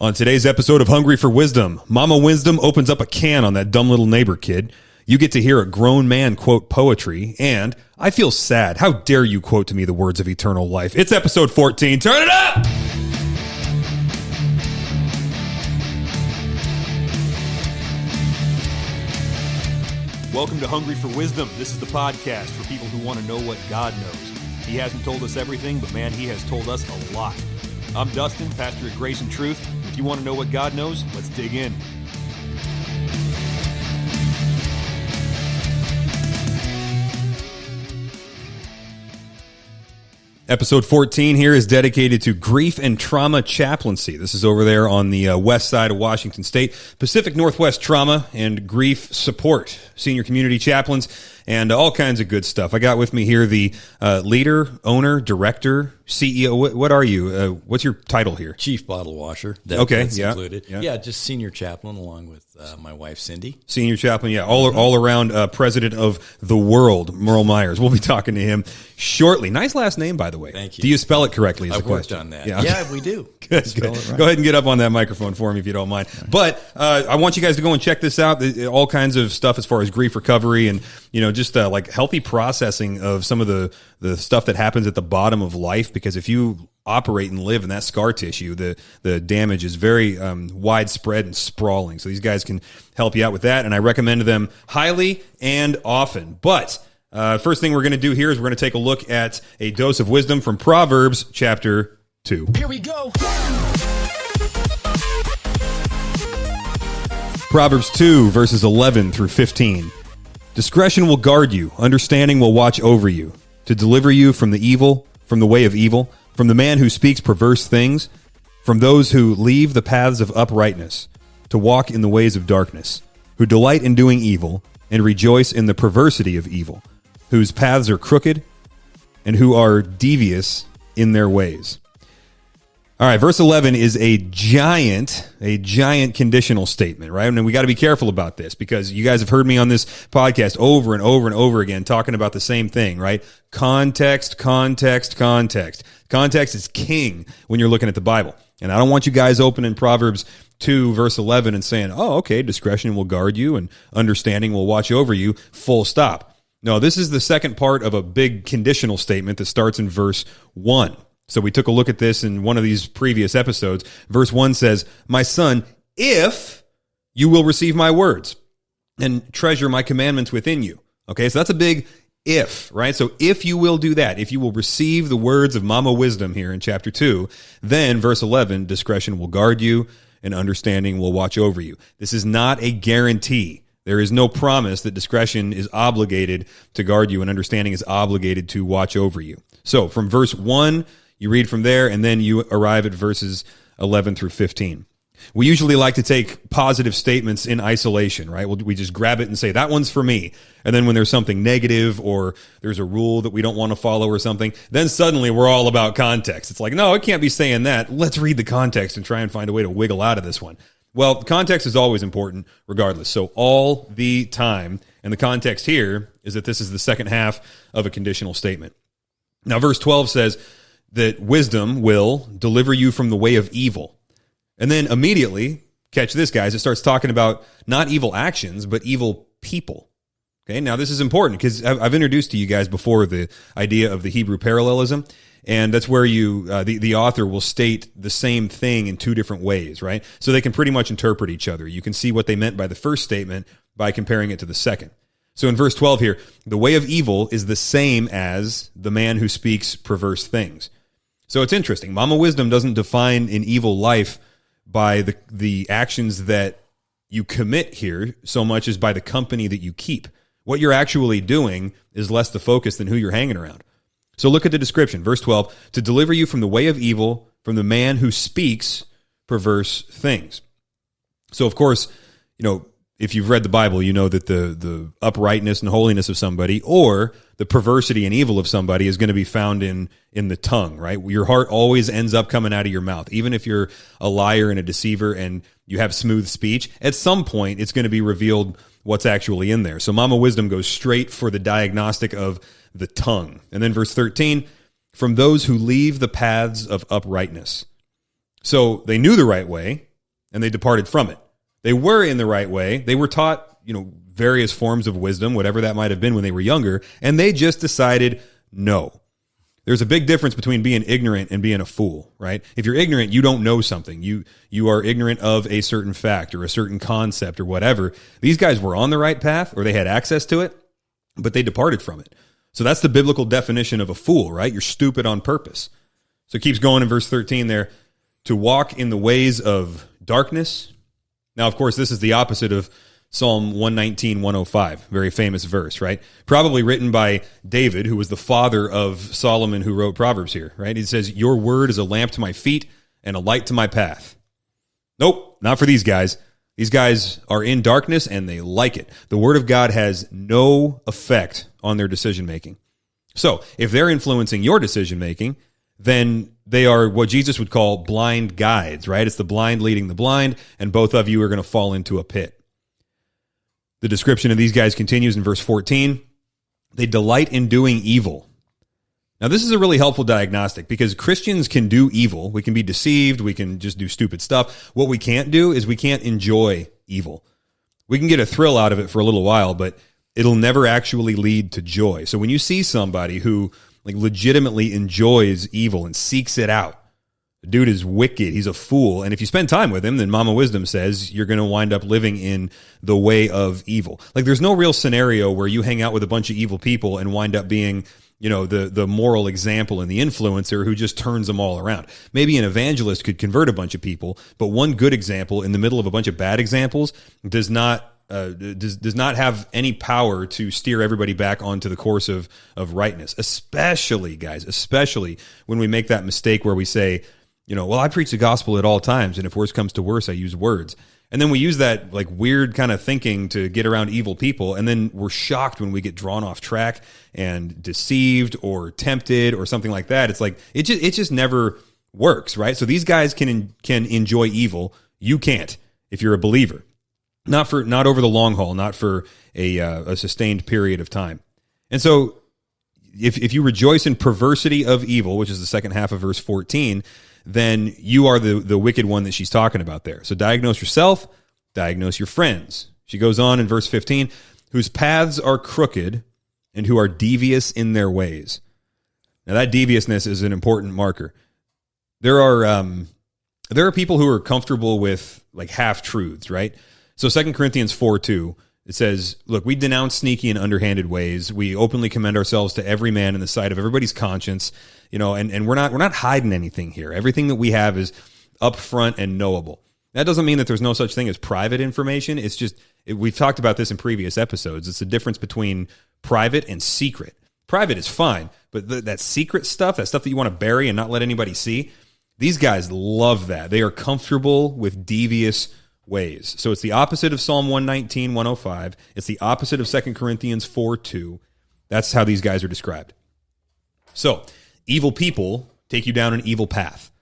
On today's episode of Hungry for Wisdom, Mama Wisdom opens up a can on that dumb little neighbor kid. You get to hear a grown man quote poetry, and I feel sad. How dare you quote to me the words of eternal life? It's episode 14. Turn it up! Welcome to Hungry for Wisdom. This is the podcast for people who want to know what God knows. He hasn't told us everything, but man, he has told us a lot. I'm Dustin, pastor at Grace and Truth. If you want to know what God knows, let's dig in. Episode 14 here is dedicated to grief and trauma chaplaincy. This is over there on the west side of Washington State. Pacific Northwest Trauma and Grief Support, senior community chaplains, and all kinds of good stuff. I got with me here the leader, owner, director, CEO. What are you? What's your title here? Chief bottle washer. Okay, That's yeah. included. Yeah, just senior chaplain along with my wife, Cindy. Senior chaplain, yeah. All around president of the world, Merle Myers. We'll be talking to him shortly. Nice last name, by the way. Thank you. Do you spell it correctly is the I've worked question. on that. Yeah, Yeah, we do. Good. Right. Go ahead and get up on that microphone for me if you don't mind. But I want you guys to go and check this out. All kinds of stuff as far as grief recovery and, just like healthy processing of some of the stuff that happens at the bottom of life. Because if you operate and live in that scar tissue, the damage is very widespread and sprawling. So these guys can help you out with that. And I recommend them highly and often. But first thing we're going to do here is we're going to take a look at a dose of wisdom from Proverbs chapter 2. Here we go. Proverbs 2, verses 11 through 15. Discretion will guard you, understanding will watch over you, to deliver you from the way of evil, from the man who speaks perverse things, from those who leave the paths of uprightness, to walk in the ways of darkness, who delight in doing evil, and rejoice in the perversity of evil, whose paths are crooked, and who are devious in their ways. All right, verse 11 is a giant conditional statement, right? And we got to be careful about this because you guys have heard me on this podcast over and over and over again talking about the same thing, right? Context, context, context. Context is king when you're looking at the Bible. And I don't want you guys opening Proverbs 2, verse 11 and saying, oh, okay, discretion will guard you and understanding will watch over you, full stop. No, this is the second part of a big conditional statement that starts in verse 1. So we took a look at this in one of these previous episodes. Verse 1 says, my son, if you will receive my words and treasure my commandments within you. Okay, so that's a big if, right? So if you will do that, if you will receive the words of Mama Wisdom here in chapter 2, then verse 11, discretion will guard you and understanding will watch over you. This is not a guarantee. There is no promise that discretion is obligated to guard you and understanding is obligated to watch over you. So from verse 1, you read from there, and then you arrive at verses 11 through 15. We usually like to take positive statements in isolation, right? We just grab it and say, that one's for me. And then when there's something negative or there's a rule that we don't want to follow or something, then suddenly we're all about context. It's like, no, it can't be saying that. Let's read the context and try and find a way to wiggle out of this one. Well, context is always important regardless. So all the time. And the context here is that this is the second half of a conditional statement. Now, verse 12 says that wisdom will deliver you from the way of evil. And then immediately, catch this, guys, it starts talking about not evil actions, but evil people. Okay, now this is important because I've introduced to you guys before the idea of the Hebrew parallelism, and that's where the author will state the same thing in two different ways, right? So they can pretty much interpret each other. You can see what they meant by the first statement by comparing it to the second. So in verse 12 here, the way of evil is the same as the man who speaks perverse things. So it's interesting. Mama Wisdom doesn't define an evil life by the actions that you commit here so much as by the company that you keep. What you're actually doing is less the focus than who you're hanging around. So look at the description. Verse 12, to deliver you from the way of evil, from the man who speaks perverse things. So, of course, if you've read the Bible, you know that the uprightness and holiness of somebody or the perversity and evil of somebody is going to be found in the tongue, right? Your heart always ends up coming out of your mouth. Even if you're a liar and a deceiver and you have smooth speech, at some point it's going to be revealed what's actually in there. So Mama Wisdom goes straight for the diagnostic of the tongue. And then verse 13, from those who leave the paths of uprightness. So they knew the right way, and they departed from it. They were in the right way. They were taught, various forms of wisdom, whatever that might have been when they were younger, and they just decided no. There's a big difference between being ignorant and being a fool, right? If you're ignorant, you don't know something. You are ignorant of a certain fact or a certain concept or whatever. These guys were on the right path, or they had access to it, but they departed from it. So that's the biblical definition of a fool, right? You're stupid on purpose. So it keeps going in verse 13 there, to walk in the ways of darkness. Now, of course, this is the opposite of Psalm 119, 105, very famous verse, right? Probably written by David, who was the father of Solomon, who wrote Proverbs here, right? He says, your word is a lamp to my feet and a light to my path. Nope, not for these guys. These guys are in darkness and they like it. The word of God has no effect on their decision-making. So if they're influencing your decision-making, then they are what Jesus would call blind guides, right? It's the blind leading the blind, and both of you are going to fall into a pit. The description of these guys continues in verse 14. They delight in doing evil. Now, this is a really helpful diagnostic because Christians can do evil. We can be deceived. We can just do stupid stuff. What we can't do is we can't enjoy evil. We can get a thrill out of it for a little while, but it'll never actually lead to joy. So when you see somebody who legitimately enjoys evil and seeks it out, the dude is wicked. He's a fool. And if you spend time with him, then Mama Wisdom says you're going to wind up living in the way of evil. There's no real scenario where you hang out with a bunch of evil people and wind up being, the moral example and the influencer who just turns them all around. Maybe an evangelist could convert a bunch of people, but one good example in the middle of a bunch of bad examples does not have any power to steer everybody back onto the course of rightness. Especially, guys, when we make that mistake where we say, well, I preach the gospel at all times, and if worse comes to worse, I use words. And then we use that weird kind of thinking to get around evil people, and then we're shocked when we get drawn off track and deceived or tempted or something like that. It's it just never works, right? So these guys can enjoy evil. You can't if you're a believer. Not over the long haul, not for a sustained period of time. And so if you rejoice in perversity of evil, which is the second half of verse 14, then you are the wicked one that she's talking about there. So diagnose yourself, diagnose your friends. She goes on in verse 15, whose paths are crooked and who are devious in their ways. Now that deviousness is an important marker. There are people who are comfortable with half-truths, right? So 2 Corinthians 4:2, it says, look, we denounce sneaky and underhanded ways. We openly commend ourselves to every man in the sight of everybody's conscience, and we're not hiding anything here. Everything that we have is upfront and knowable. That doesn't mean that there's no such thing as private information. It's just, we've talked about this in previous episodes. It's the difference between private and secret. Private is fine, but that secret stuff, that stuff that you want to bury and not let anybody see, these guys love that. They are comfortable with devious ways. So it's the opposite of Psalm 119, 105. It's the opposite of 2 Corinthians 4:2. That's how these guys are described. So evil people take you down an evil path.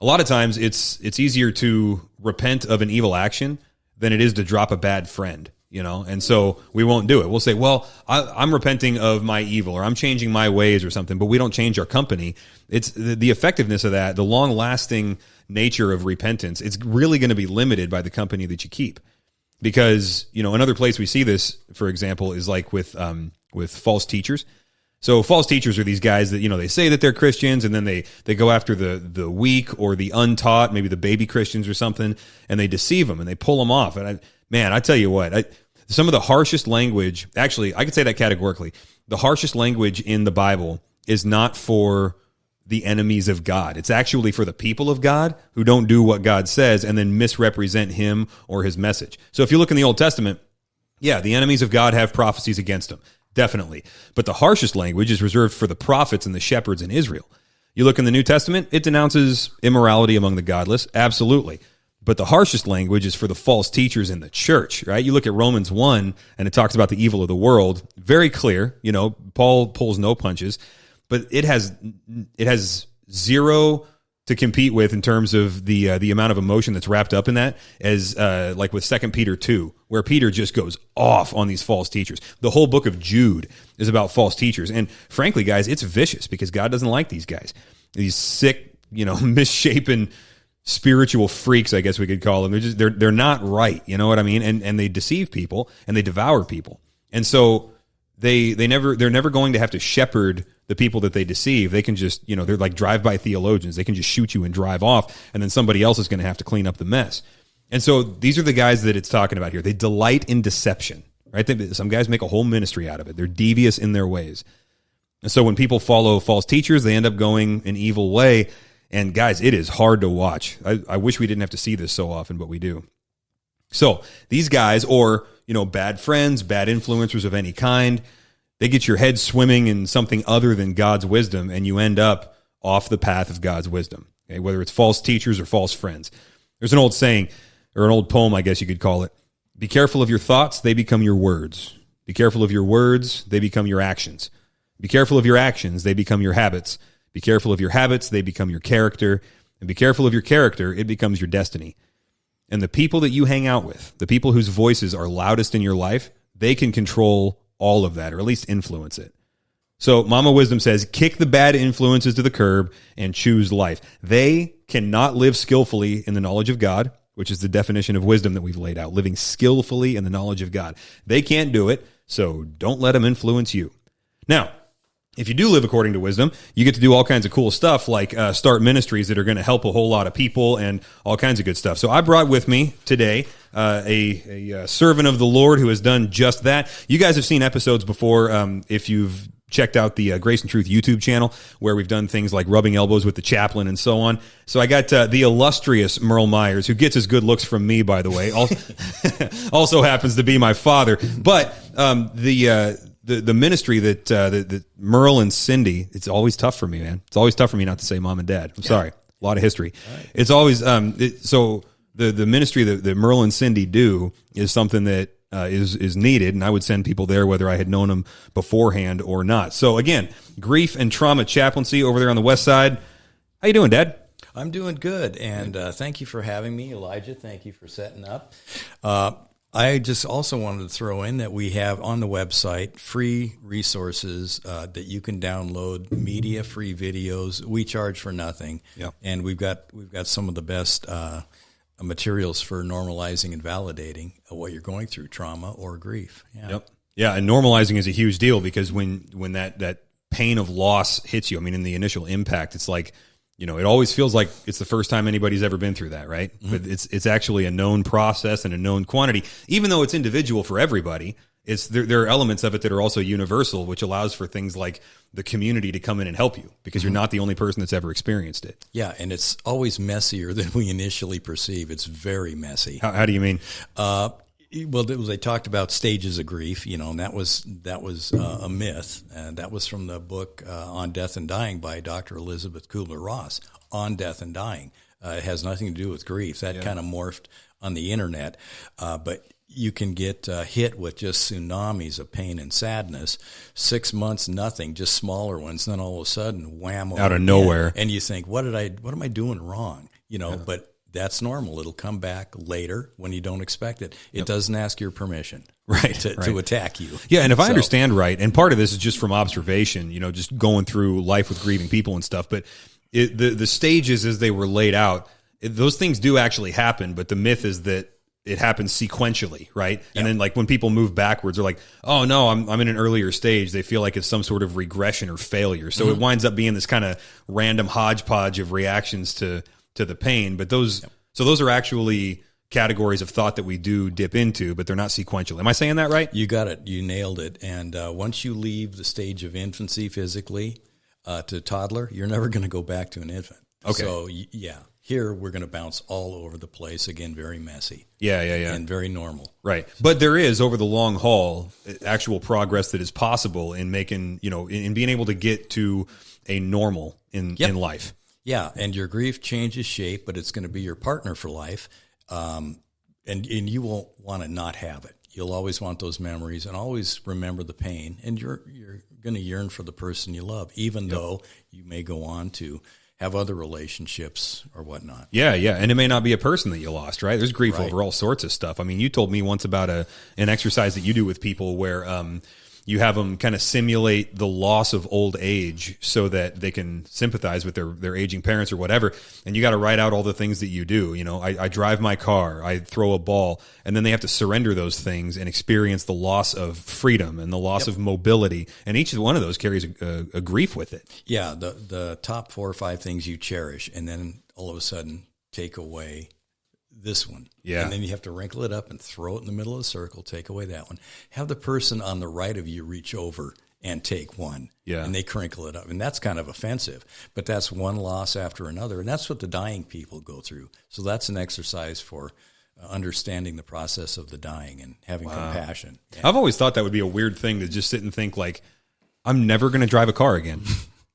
A lot of times it's easier to repent of an evil action than it is to drop a bad friend, and so we won't do it. We'll say, well, I'm repenting of my evil, or I'm changing my ways or something, but we don't change our company. It's the effectiveness of that, the long-lasting nature of repentance, it's really going to be limited by the company that you keep. Because, another place we see this, for example, is with false teachers. So false teachers are these guys that, they say that they're Christians, and then they go after the weak or the untaught, maybe the baby Christians or something, and they deceive them and they pull them off. And I tell you what, some of the harshest language, actually, I could say that categorically, the harshest language in the Bible is not for the enemies of God. It's actually for the people of God who don't do what God says and then misrepresent him or his message. So if you look in the Old Testament, yeah, the enemies of God have prophecies against them, definitely. But the harshest language is reserved for the prophets and the shepherds in Israel. You look in the New Testament, it denounces immorality among the godless, absolutely. But the harshest language is for the false teachers in the church, right? You look at Romans 1, and it talks about the evil of the world. Very clear, Paul pulls no punches. But it has zero to compete with in terms of the amount of emotion that's wrapped up in that, as with 2 Peter 2, where Peter just goes off on these false teachers. The whole book of Jude is about false teachers. And frankly, guys, it's vicious because God doesn't like these guys. These sick, misshapen, spiritual freaks, I guess we could call them. They're not right. You know what I mean? And they deceive people and they devour people. And so they're never going to have to shepherd the people that they deceive. They can just, they're like drive-by theologians. They can just shoot you and drive off, and then somebody else is going to have to clean up the mess. And so these are the guys that it's talking about here. They delight in deception, right? Some guys make a whole ministry out of it. They're devious in their ways. And so when people follow false teachers, they end up going an evil way. And guys, it is hard to watch. I wish we didn't have to see this so often, but we do. So these guys, or, bad friends, bad influencers of any kind, they get your head swimming in something other than God's wisdom, and you end up off the path of God's wisdom, okay? Whether it's false teachers or false friends. There's an old saying, or an old poem, I guess you could call it. Be careful of your thoughts, they become your words. Be careful of your words, they become your actions. Be careful of your actions, they become your habits. Be careful of your habits, they become your character. And be careful of your character, it becomes your destiny. And the people that you hang out with, the people whose voices are loudest in your life, they can control all of that, or at least influence it. So Mama Wisdom says, kick the bad influences to the curb and choose life. They cannot live skillfully in the knowledge of God, which is the definition of wisdom that we've laid out, living skillfully in the knowledge of God. They can't do it, so don't let them influence you. Now, if you do live according to wisdom, you get to do all kinds of cool stuff, like start ministries that are going to help a whole lot of people and all kinds of good stuff. So I brought with me today a servant of the Lord who has done just that. You guys have seen episodes before, if you've checked out the Grace and Truth YouTube channel, where we've done things like rubbing elbows with the chaplain and so on. So I got the illustrious Merle Myers, who gets his good looks from me, by the way, also happens to be my father. But the ministry that Merle and Cindy, it's always tough for me, man. It's always tough for me not to say mom and dad. I'm sorry. A lot of history. Right. It's always, so the ministry that Merle and Cindy do is something that is needed, and I would send people there whether I had known them beforehand or not. So again, Grief and Trauma Chaplaincy over there on the west side. How you doing, Dad? I'm doing good, and thank you for having me, Elijah. Thank you for setting up. I just also wanted to throw in that we have on the website free resources that you can download, media, free videos. We charge for nothing, and we've got some of the best materials for normalizing and validating what you're going through, trauma or grief. Yeah, and normalizing is a huge deal, because when that pain of loss hits you, I mean, in the initial impact, it's like, it always feels like it's the first time anybody's ever been through that, right? Mm-hmm. But it's actually a known process and a known quantity. Even though it's individual for everybody, there are elements of it that are also universal, which allows for things like the community to come in and help you, because you're not the only person that's ever experienced it. Yeah, and it's always messier than we initially perceive. It's very messy. How do you mean? Well, they talked about stages of grief, and that was a myth, and that was from the book On Death and Dying by Dr. Elizabeth Kubler-Ross. On Death and Dying, it has nothing to do with grief. That kind of morphed on the internet, but you can get hit with just tsunamis of pain and sadness. 6 months, nothing, just smaller ones. Then all of a sudden, wham! Out of nowhere, and you think, what am I doing wrong? But that's normal. It'll come back later when you don't expect it. It doesn't ask your permission, to attack you. Yeah, and if I understand right, and part of this is just from observation, just going through life with grieving people and stuff, but the stages as they were laid out, those things do actually happen, but the myth is that it happens sequentially, right? Yeah. And then like when people move backwards, they're like, oh no, I'm in an earlier stage. They feel like it's some sort of regression or failure. So it winds up being this kind of random hodgepodge of reactions to the pain. But those are actually categories of thought that we do dip into, but they're not sequential. Am I saying that right? You got it. You nailed it. And once you leave the stage of infancy physically to toddler, you're never going to go back to an infant. Okay. So here we're going to bounce all over the place. Again, very messy. Yeah. And very normal. Right. But there is, over the long haul, actual progress that is possible in making, in being able to get to a normal in life. Yeah, and your grief changes shape, but it's going to be your partner for life, and you won't want to not have it. You'll always want those memories and always remember the pain, and you're going to yearn for the person you love, even though you may go on to have other relationships or whatnot. Yeah, and it may not be a person that you lost, right? There's grief over all sorts of stuff. I mean, you told me once about an exercise that you do with people where you have them kind of simulate the loss of old age so that they can sympathize with their aging parents or whatever. And you got to write out all the things that you do. You know, I drive my car, I throw a ball, and then they have to surrender those things and experience the loss of freedom and the loss of mobility. And each one of those carries a grief with it. Yeah, the top 4 or 5 things you cherish, and then all of a sudden take away this one. Yeah. And then you have to wrinkle it up and throw it in the middle of the circle, take away that one. Have the person on the right of you reach over and take one. Yeah. And they crinkle it up. And that's kind of offensive. But that's one loss after another. And that's what the dying people go through. So that's an exercise for understanding the process of the dying and having compassion. Yeah. I've always thought that would be a weird thing to just sit and think, like, I'm never going to drive a car again.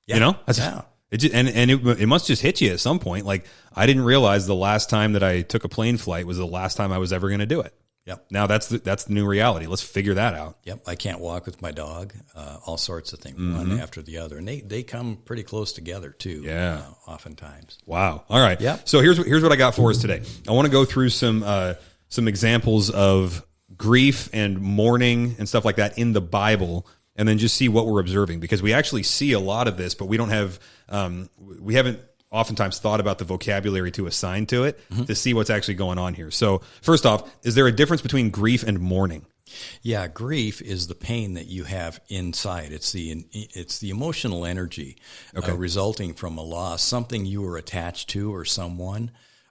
Yeah. You know? Yeah. It just, and it must just hit you at some point. Like, I didn't realize the last time that I took a plane flight was the last time I was ever going to do it. Yep. Now that's the new reality. Let's figure that out. Yep. I can't walk with my dog. All sorts of things, one after the other, and they come pretty close together too. Yeah. Oftentimes. Wow. All right. Yeah. So here's what I got for us today. I want to go through some examples of grief and mourning and stuff like that in the Bible, and then just see what we're observing, because we actually see a lot of this, but we haven't oftentimes thought about the vocabulary to assign to it to see what's actually going on here. So first off, is there a difference between grief and mourning? Yeah, grief is the pain that you have inside. It's the emotional energy resulting from a loss, something you were attached to or someone,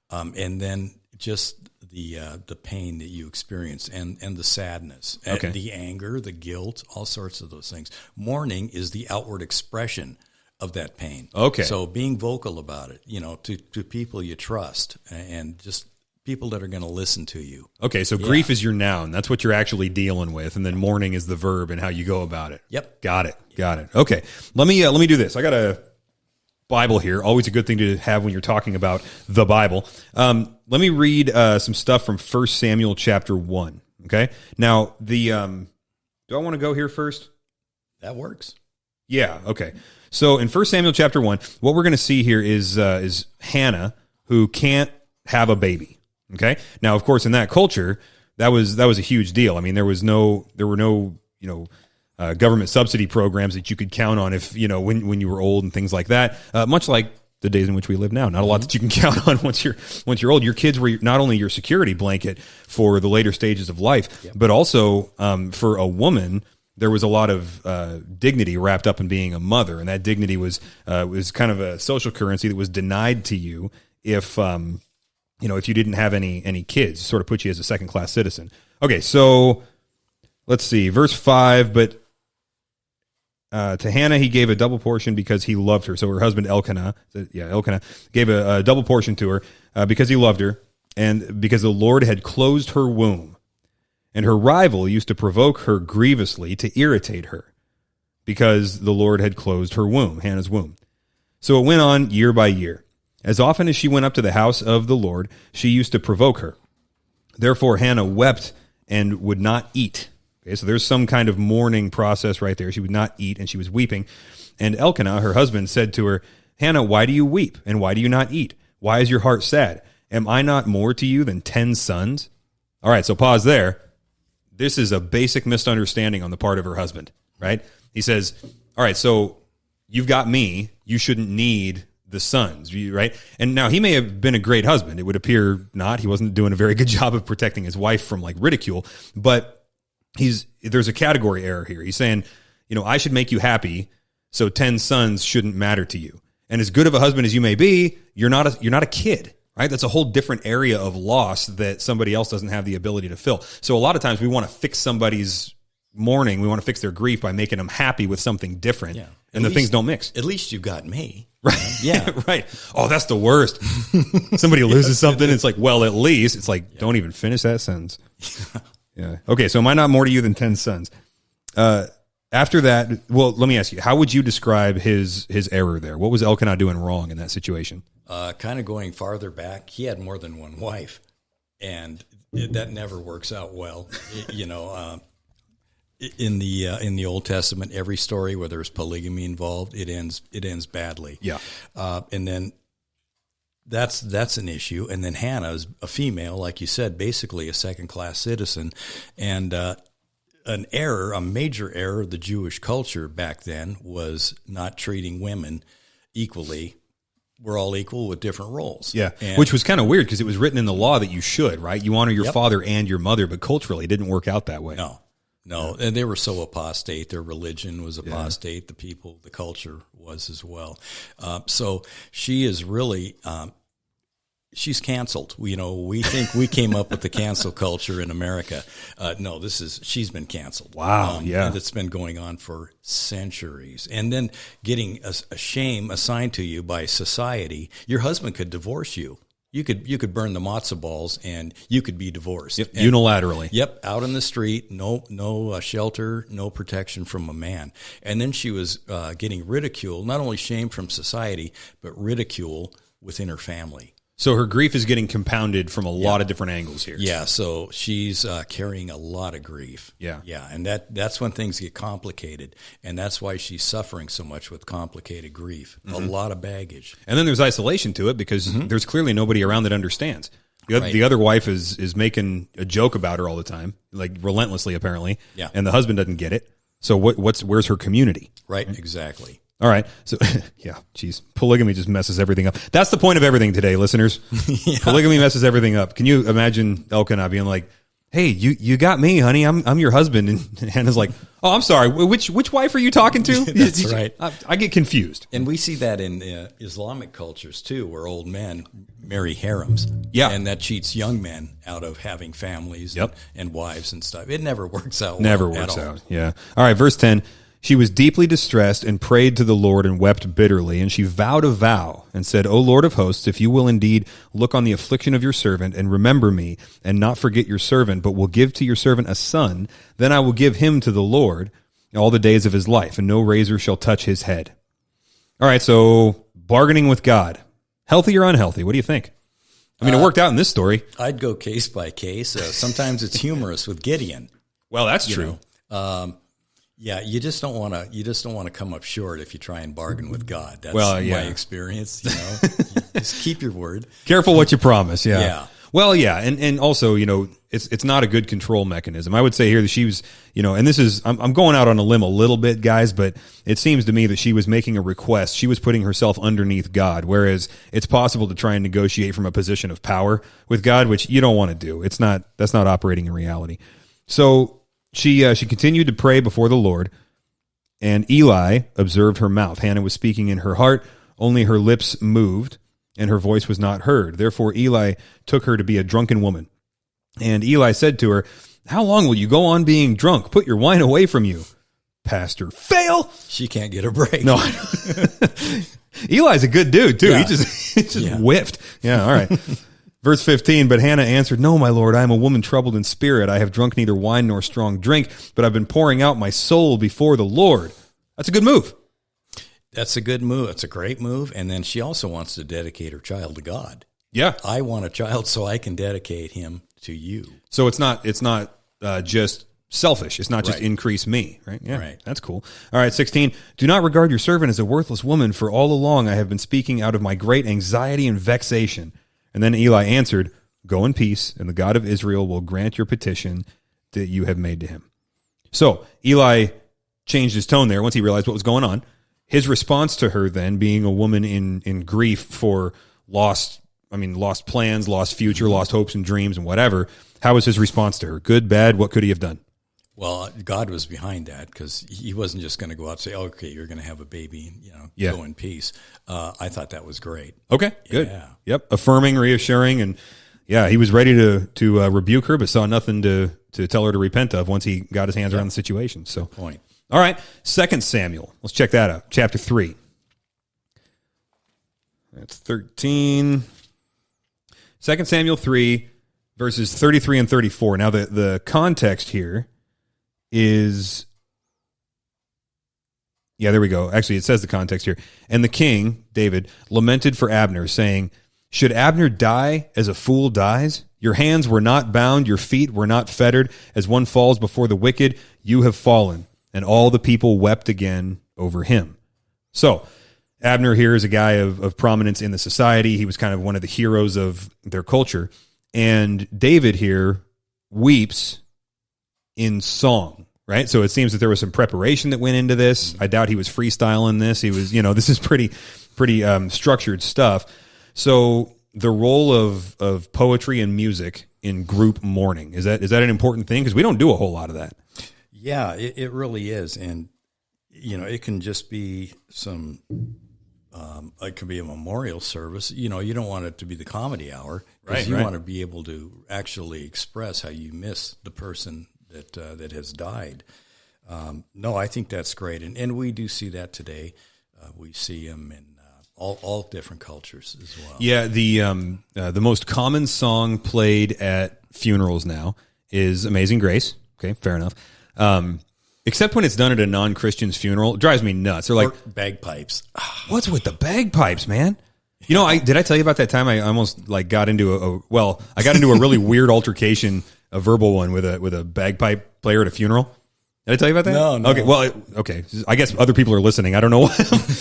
and then just the pain that you experience and the sadness, and the anger, the guilt, all sorts of those things. Mourning is the outward expression of that pain. Okay. So being vocal about it, to people you trust and just people that are going to listen to you. Okay, so grief is your noun. That's what you're actually dealing with, and then mourning is the verb and how you go about it. Yep. Got it. Okay. Let me do this. I got a Bible here. Always a good thing to have when you're talking about the Bible. Let me read some stuff from 1 Samuel chapter 1. Okay. Now, do I want to go here first? That works. Yeah. Okay. So in 1 Samuel chapter 1, what we're going to see here is Hannah, who can't have a baby. Okay. Now, of course, in that culture, that was a huge deal. I mean, there were no government subsidy programs that you could count on if when you were old and things like that. Much like the days in which we live now, not a lot that you can count on once you're old. Your kids were not only your security blanket for the later stages of life, but also for a woman, there was a lot of dignity wrapped up in being a mother, and that dignity was kind of a social currency that was denied to you if you didn't have any kids. Sort of put you as a second-class citizen. Okay, so let's see, verse 5. But to Hannah he gave a double portion because he loved her. So her husband Elkanah gave a double portion to her because he loved her, and because the Lord had closed her womb. And her rival used to provoke her grievously to irritate her, because the Lord had closed her womb, Hannah's womb. So it went on year by year. As often as she went up to the house of the Lord, she used to provoke her. Therefore Hannah wept and would not eat. Okay, so there's some kind of mourning process right there. She would not eat, and she was weeping. And Elkanah, her husband, said to her, Hannah, why do you weep, and why do you not eat? Why is your heart sad? Am I not more to you than 10 sons? All right, so pause there. This is a basic misunderstanding on the part of her husband, right? He says, all right, so you've got me. You shouldn't need the sons, right? And now he may have been a great husband. It would appear not. He wasn't doing a very good job of protecting his wife from ridicule, but there's a category error here. He's saying, I should make you happy, so 10 sons shouldn't matter to you. And as good of a husband as you may be, you're not a kid. Right? That's a whole different area of loss that somebody else doesn't have the ability to fill. So a lot of times we want to fix somebody's mourning. We want to fix their grief by making them happy with something different. Yeah. And the things don't mix. At least you got me. Right. Yeah. Right. Oh, that's the worst. Somebody loses something. It's like, well, at least. It's like, don't even finish that sentence. Yeah. Okay. So am I not more to you than 10 sons? After that, well, let me ask you, how would you describe his error there? What was Elkanah doing wrong in that situation? Kind of going farther back, he had more than one wife, and that never works out well. In the Old Testament, every story where there's polygamy involved, it ends badly. Yeah, and then that's an issue. And then Hannah is a female, like you said, basically a second class citizen, and a major error of the Jewish culture back then was not treating women equally. We're all equal with different roles. Yeah, which was kind of weird because it was written in the law that you should, right? You honor your father and your mother, but culturally it didn't work out that way. No, and they were so apostate. Their religion was apostate. The people, the culture was as well. So she is really, she's canceled. We think we came up with the cancel culture in America. No, she's been canceled. Wow, And it's been going on for centuries. And then getting a shame assigned to you by society. Your husband could divorce you. You could burn the matzo balls and you could be divorced. Yep, unilaterally. Yep, out in the street, no shelter, no protection from a man. And then she was getting ridicule, not only shame from society, but ridicule within her family. So her grief is getting compounded from a lot of different angles here. Yeah, so she's carrying a lot of grief. Yeah. And that's when things get complicated, and that's why she's suffering so much with complicated grief. A lot of baggage. And then there's isolation to it because there's clearly nobody around that understands. The other wife is making a joke about her all the time, like relentlessly apparently, and the husband doesn't get it. So where's her community? Right, exactly. All right. So, polygamy just messes everything up. That's the point of everything today, listeners. Polygamy messes everything up. Can you imagine Elkanah being like, hey, you got me, honey. I'm your husband. And Hannah's like, oh, I'm sorry. Which wife are you talking to? That's right. I get confused. And we see that in Islamic cultures, too, where old men marry harems. Yeah. And that cheats young men out of having families and wives and stuff. It never works out Never works out. Yeah. All right. Verse 10. She was deeply distressed and prayed to the Lord and wept bitterly. And she vowed a vow and said, O Lord of hosts, if you will indeed look on the affliction of your servant and remember me and not forget your servant, but will give to your servant a son, then I will give him to the Lord all the days of his life, and no razor shall touch his head. All right, so bargaining with God. Healthy or unhealthy? What do you think? I mean, it worked out in this story. I'd go case by case. Sometimes it's humorous with Gideon. Well, that's true. Yeah, you just don't want to come up short if you try and bargain with God. That's my experience. Just keep your word. Careful what you promise. Yeah. Yeah. Well, yeah, and also, it's not a good control mechanism. I would say here that she was, and this is, I'm going out on a limb a little bit, guys, but it seems to me that she was making a request. She was putting herself underneath God, whereas it's possible to try and negotiate from a position of power with God, which you don't want to do. That's not operating in reality. So she continued to pray before the Lord, and Eli observed her mouth. Hannah was speaking in her heart, only her lips moved, and her voice was not heard. Therefore Eli took her to be a drunken woman. And Eli said to her, how long will you go on being drunk? Put your wine away from you. Pastor, fail! She can't get a break. No. Eli's a good dude, too. Yeah. He just whiffed. Yeah, all right. Verse 15, but Hannah answered, no, my Lord, I am a woman troubled in spirit. I have drunk neither wine nor strong drink, but I've been pouring out my soul before the Lord. That's a good move. That's a good move. It's a great move. And then she also wants to dedicate her child to God. Yeah. I want a child so I can dedicate him to you. So it's not just selfish. It's not just increase me, right? Yeah, right. That's cool. All right, 16, do not regard your servant as a worthless woman, for all along I have been speaking out of my great anxiety and vexation. And then Eli answered, go in peace, and the God of Israel will grant your petition that you have made to him. So Eli changed his tone there once he realized what was going on. His response to her then, being a woman in grief for lost plans, lost future, lost hopes and dreams and whatever, how was his response to her? Good, bad? What could he have done? Well, God was behind that because he wasn't just going to go out and say, okay, you're going to have a baby, go in peace. I thought that was great. Okay, good. Yeah. Yep, affirming, reassuring, and he was ready to rebuke her, but saw nothing to tell her to repent of once he got his hands around the situation. So, good point. All right, 2 Samuel. Let's check that out. Chapter 3. That's 13. 2 Samuel 3, verses 33 and 34. Now, the context here is, there we go. Actually, it says the context here. And the king, David, lamented for Abner, saying, should Abner die as a fool dies? Your hands were not bound, your feet were not fettered. As one falls before the wicked, you have fallen. And all the people wept again over him. So, Abner here is a guy of prominence in the society. He was kind of one of the heroes of their culture. And David here weeps in song, right? So it seems that there was some preparation that went into this. I doubt he was freestyling this. He was, this is pretty structured stuff. So the role of poetry and music in group mourning, is that an important thing? Because we don't do a whole lot of that. Yeah, it really is. And, it can just be it could be a memorial service. You don't want it to be the comedy hour. Right. You want to be able to actually express how you miss the person that has died. No, I think that's great. And we do see that today. We see them in all different cultures as well. Yeah, the most common song played at funerals now is Amazing Grace. Okay, fair enough. Except when it's done at a non-Christian's funeral. It drives me nuts. They're like, or bagpipes. What's with the bagpipes, man? Did I tell you about that time I almost got into I got into a really weird altercation, a verbal one with a bagpipe player at a funeral. Did I tell you about that? No. Okay, okay. I guess other people are listening. I don't know.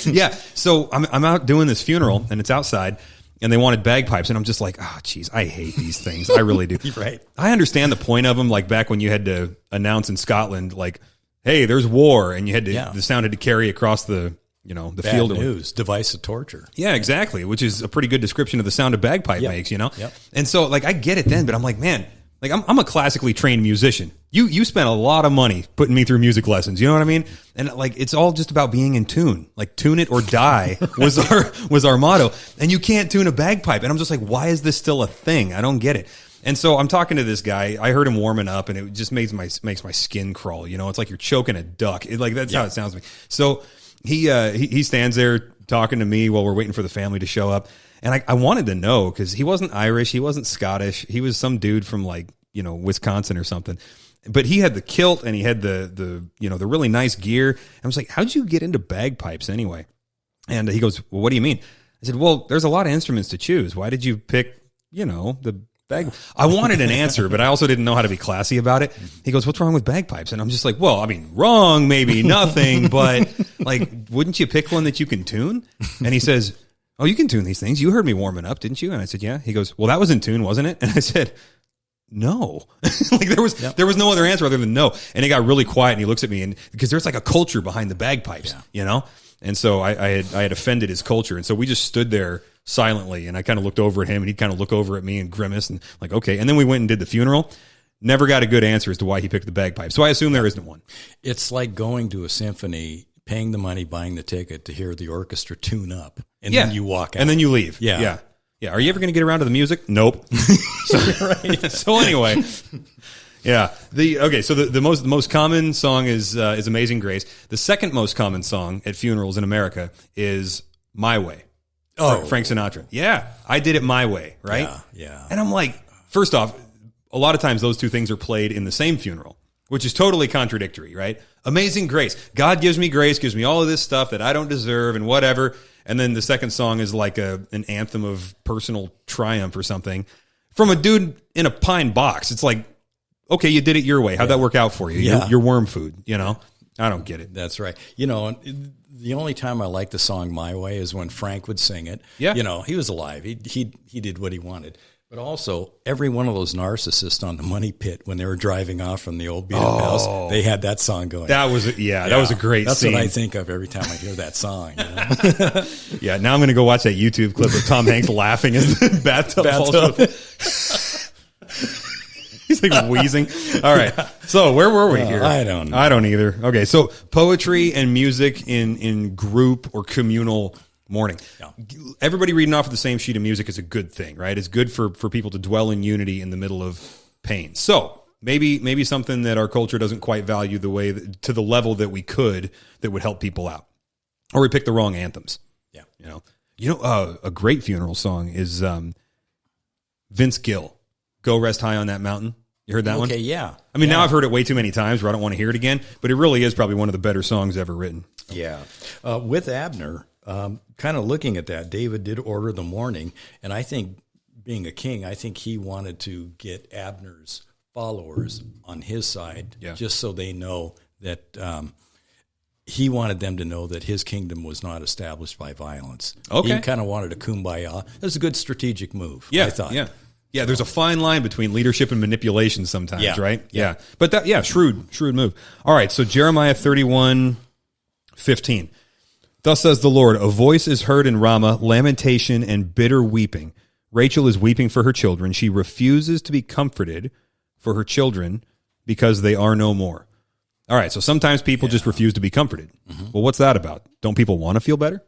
Yeah. So I'm out doing this funeral, and it's outside, and they wanted bagpipes, and I'm just like, geez, I hate these things. I really do. Right. I understand the point of them, like back when you had to announce in Scotland, like, hey, there's war, and you had to the sound had to carry across the the Bad field. News, device of torture. Yeah, exactly. Which is a pretty good description of the sound a bagpipe makes. Yep. And so I get it then, but I'm like, man, I'm a classically trained musician. You spent a lot of money putting me through music lessons. You know what I mean? And it's all just about being in tune. Like, tune it or die was our motto. And you can't tune a bagpipe. And I'm just like, why is this still a thing? I don't get it. And so I'm talking to this guy. I heard him warming up, and it just makes my skin crawl. It's like you're choking a duck. That's how it sounds to me. So he stands there talking to me while we're waiting for the family to show up. And I wanted to know, because he wasn't Irish, he wasn't Scottish, he was some dude from Wisconsin or something. But he had the kilt, and he had the really nice gear. I was like, how'd you get into bagpipes anyway? And he goes, well, what do you mean? I said, well, there's a lot of instruments to choose. Why did you pick the bag? I wanted an answer, but I also didn't know how to be classy about it. He goes, what's wrong with bagpipes? And I'm just like, well, I mean, wrong, maybe nothing, but wouldn't you pick one that you can tune? And he says, oh, you can tune these things. You heard me warming up, didn't you? And I said, yeah. He goes, well, that was in tune, wasn't it? And I said, no. There was no other answer other than no. And he got really quiet, and he looks at me, and because there's a culture behind the bagpipes, And so I had offended his culture. And so we just stood there silently, and I kind of looked over at him, and he'd kind of look over at me and grimace, and okay. And then we went and did the funeral. Never got a good answer as to why he picked the bagpipes. So I assume there isn't one. It's like going to a symphony, paying the money, buying the ticket to hear the orchestra tune up, and then you walk out. And then you leave. Yeah. Are you ever going to get around to the music? Nope. So anyway, yeah. So the most common song is Amazing Grace. The second most common song at funerals in America is My Way. Oh, Frank Sinatra. Yeah, I did it my way, right? Yeah. And I'm like, first off, a lot of times those two things are played in the same funeral, which is totally contradictory, right? Amazing Grace. God gives me grace, gives me all of this stuff that I don't deserve and whatever. And then the second song is like an anthem of personal triumph or something from a dude in a pine box. It's like, okay, you did it your way. How'd that work out for you? Yeah. Your worm food, I don't get it. That's right. The only time I like the song My Way is when Frank would sing it. Yeah. He was alive. He did what he wanted. But also, every one of those narcissists on the Money Pit, when they were driving off from the old beat up house, they had that song going. That was that was a great That's scene. What I think of every time I hear that song. Yeah, now I'm going to go watch that YouTube clip of Tom Hanks laughing as the bathtub falls. He's like wheezing. All right. So where were we here? I don't know. I don't either. Okay. So poetry and music in group or communal mourning. Yeah. Everybody reading off of the same sheet of music is a good thing, right? It's good for people to dwell in unity in the middle of pain. So maybe something that our culture doesn't quite value to the level that we could, that would help people out. Or we pick the wrong anthems. Yeah. A great funeral song is Vince Gill. Go Rest High on That Mountain. You heard that one? Okay, yeah. I mean, now I've heard it way too many times where I don't want to hear it again, but it really is probably one of the better songs ever written. Yeah. With Abner, kind of looking at that, David did order the mourning, and I think, being a king, I think he wanted to get Abner's followers on his side, just so they know that he wanted them to know that his kingdom was not established by violence. Okay. He kind of wanted a kumbaya. It was a good strategic move, I thought. Yeah. Yeah, there's a fine line between leadership and manipulation sometimes, Yeah. right? Yeah. But shrewd move. All right, so Jeremiah 31:15. Thus says the Lord, a voice is heard in Ramah, lamentation and bitter weeping. Rachel is weeping for her children. She refuses to be comforted for her children because they are no more. All right, so sometimes people just refuse to be comforted. Well, what's that about? Don't people want to feel better?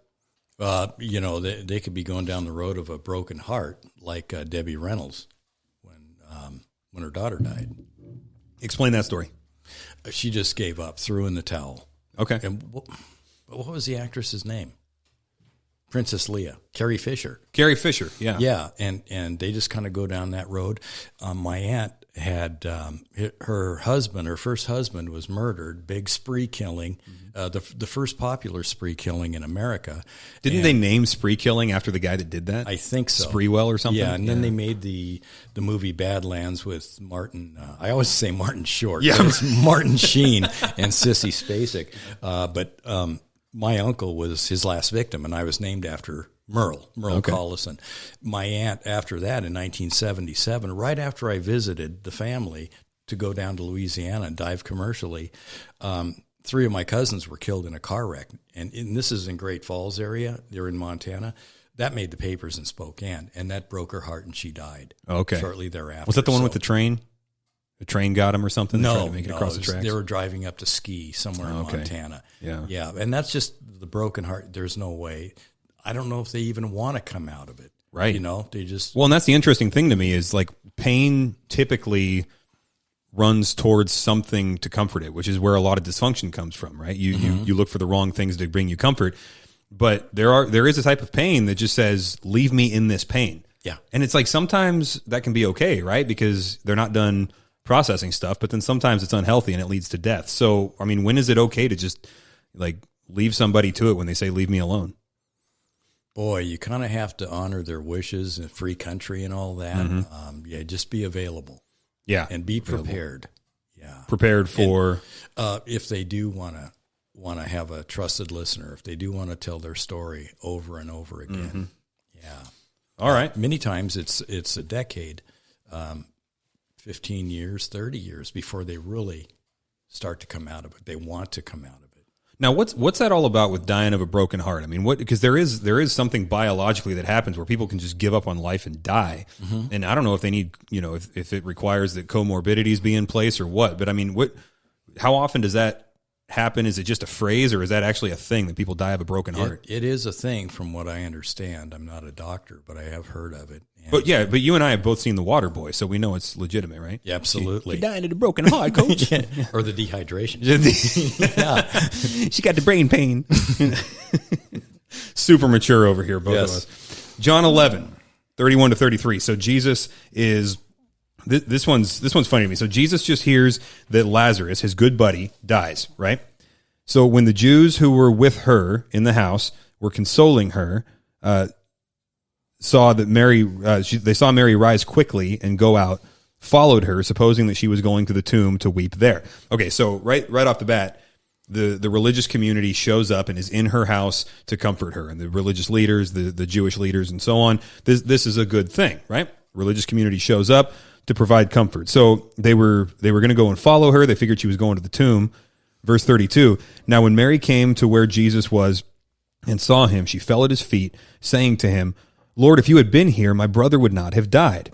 They could be going down the road of a broken heart, like Debbie Reynolds when her daughter died. Explain that story. She just gave up, threw in the towel. Okay. And what was the actress's name? Princess Leia, Carrie Fisher. Carrie Fisher, yeah. Yeah, and they just kind of go down that road. My aunt had her first husband was murdered, big spree killing, the first popular spree killing in America. Didn't they name spree killing after the guy that did that? I think so. Spreewell or something? Yeah, and then they made the movie Badlands with Martin, I always say Martin Short, yeah. but it's Martin Sheen and Sissy Spacek. But my uncle was his last victim, and I was named after Merle Collison. My aunt, after that, in 1977, right after I visited the family to go down to Louisiana and dive commercially, 3 of my cousins were killed in a car wreck. And this is in Great Falls area. They're in Montana. That made the papers in Spokane, and that broke her heart, and she died shortly thereafter. Was that the one with the train? The train got him or something? No, trying to make it across the tracks? They were driving up to ski somewhere in Montana. Yeah, and that's just the broken heart. There's no way. I don't know if they even want to come out of it. Right. They just... Well, and that's the interesting thing to me is like pain typically runs towards something to comfort it, which is where a lot of dysfunction comes from, right? You look for the wrong things to bring you comfort, but there is a type of pain that just says, leave me in this pain. Yeah. And it's like sometimes that can be okay, right? Because they're not done processing stuff, but then sometimes it's unhealthy and it leads to death. So, I mean, when is it okay to just like leave somebody to it when they say, leave me alone? Boy, you kind of have to honor their wishes and free country and all that. Just be available. Yeah. And be prepared. Yeah. Prepared for... And, if they do want to have a trusted listener, if they do want to tell their story over and over again. Yeah. All right. Many times it's a decade, 15 years, 30 years before they really start to come out of it. They want to come out of it. Now, what's that all about with dying of a broken heart? I mean, because there is something biologically that happens where people can just give up on life and die. And I don't know if they need, if it requires that comorbidities be in place or what. But I mean, how often does that happen? Is it just a phrase, or is that actually a thing that people die of a broken heart? It is a thing, from what I understand. I'm not a doctor, but I have heard of it. But you and I have both seen The Water Boy, so we know it's legitimate, right? Yeah, absolutely. She died of a broken heart, coach. Or the dehydration. She got the brain pain. Super mature over here, both of us. John 11:31-33. So Jesus is... This one's funny to me. So Jesus just hears that Lazarus, his good buddy, dies, right? So when the Jews who were with her in the house were consoling her, saw that Mary, they saw Mary rise quickly and go out, followed her, supposing that she was going to the tomb to weep there. Okay, so right off the bat, the religious community shows up and is in her house to comfort her, and the religious leaders, the Jewish leaders, and so on. This is a good thing, right? Religious community shows up to provide comfort. So they were going to go and follow her. They figured she was going to the tomb. Verse 32, now when Mary came to where Jesus was and saw him, she fell at his feet, saying to him, Lord, if you had been here, my brother would not have died.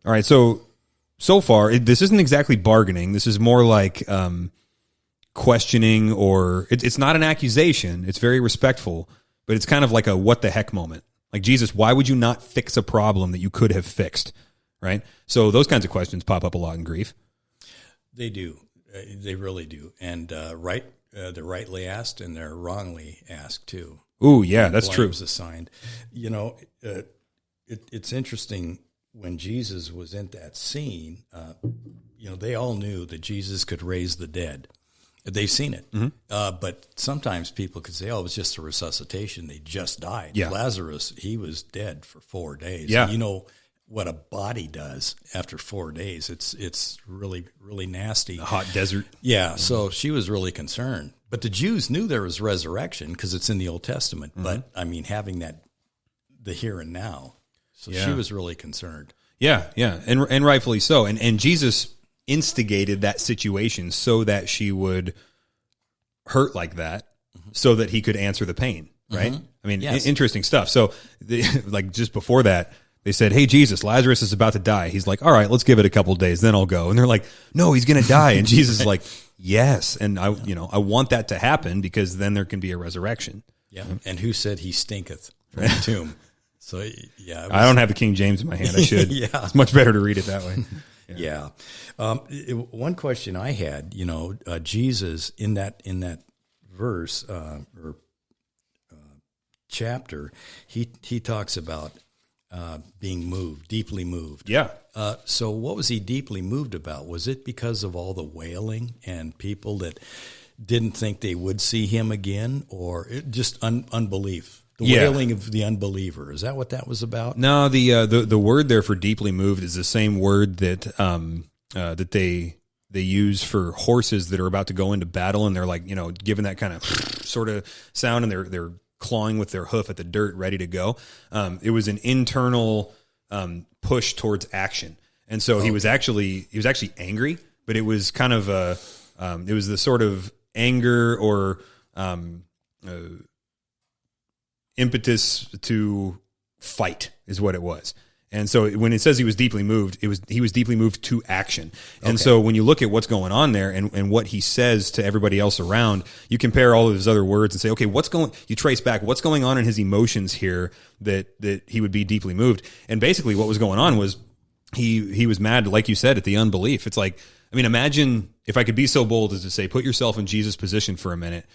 All right, so far, this isn't exactly bargaining. This is more like questioning, or it's not an accusation. It's very respectful, but it's kind of like a what the heck moment. Like, Jesus, why would you not fix a problem that you could have fixed? Right? So those kinds of questions pop up a lot in grief. They do. They really do. And they're rightly asked, and they're wrongly asked too. Ooh, yeah, that's true. Blame's assigned. It's interesting, when Jesus was in that scene, they all knew that Jesus could raise the dead. They've seen it. But sometimes people could say, oh, it was just a resuscitation. They just died. Yeah. Lazarus, he was dead for 4 days. Yeah. You know what a body does after 4 days. It's really, really nasty. A hot desert. Yeah. So she was really concerned. But the Jews knew there was resurrection because it's in the Old Testament. But, I mean, having the here and now. So she was really concerned. Yeah, yeah, and rightfully so. And Jesus instigated that situation so that she would hurt like that, so that he could answer the pain. Right? I mean, Yes. interesting stuff. So, like just before that, they said, "Hey, Jesus, Lazarus is about to die." He's like, "All right, let's give it a couple days, then I'll go." And they're like, "No, he's going to die." And Jesus is like, "Yes, and I want that to happen because then there can be a resurrection." Yeah. And who said he stinketh from the tomb? So yeah, I don't have the King James in my hand. I should. Yeah. It's much better to read it that way. Yeah. One question I had, Jesus in that verse or chapter, he talks about being moved, deeply moved. Yeah. So what was he deeply moved about? Was it because of all the wailing and people that didn't think they would see him again, or just unbelief? The wailing of the unbeliever. Is that what that was about? No, the word there for deeply moved is the same word that that they use for horses that are about to go into battle, and they're like, giving that kind of sort of sound, and they're clawing with their hoof at the dirt, ready to go. It was an internal push towards action, and so he was actually angry, but it was kind of it was the sort of anger or impetus to fight is what it was. And so when it says he was deeply moved, he was deeply moved to action. And so when you look at what's going on there and what he says to everybody else around, you compare all of his other words and say, okay, you trace back what's going on in his emotions here that he would be deeply moved. And basically what was going on was he was mad, like you said, at the unbelief. It's like, I mean, imagine if I could be so bold as to say, put yourself in Jesus' position for a minute.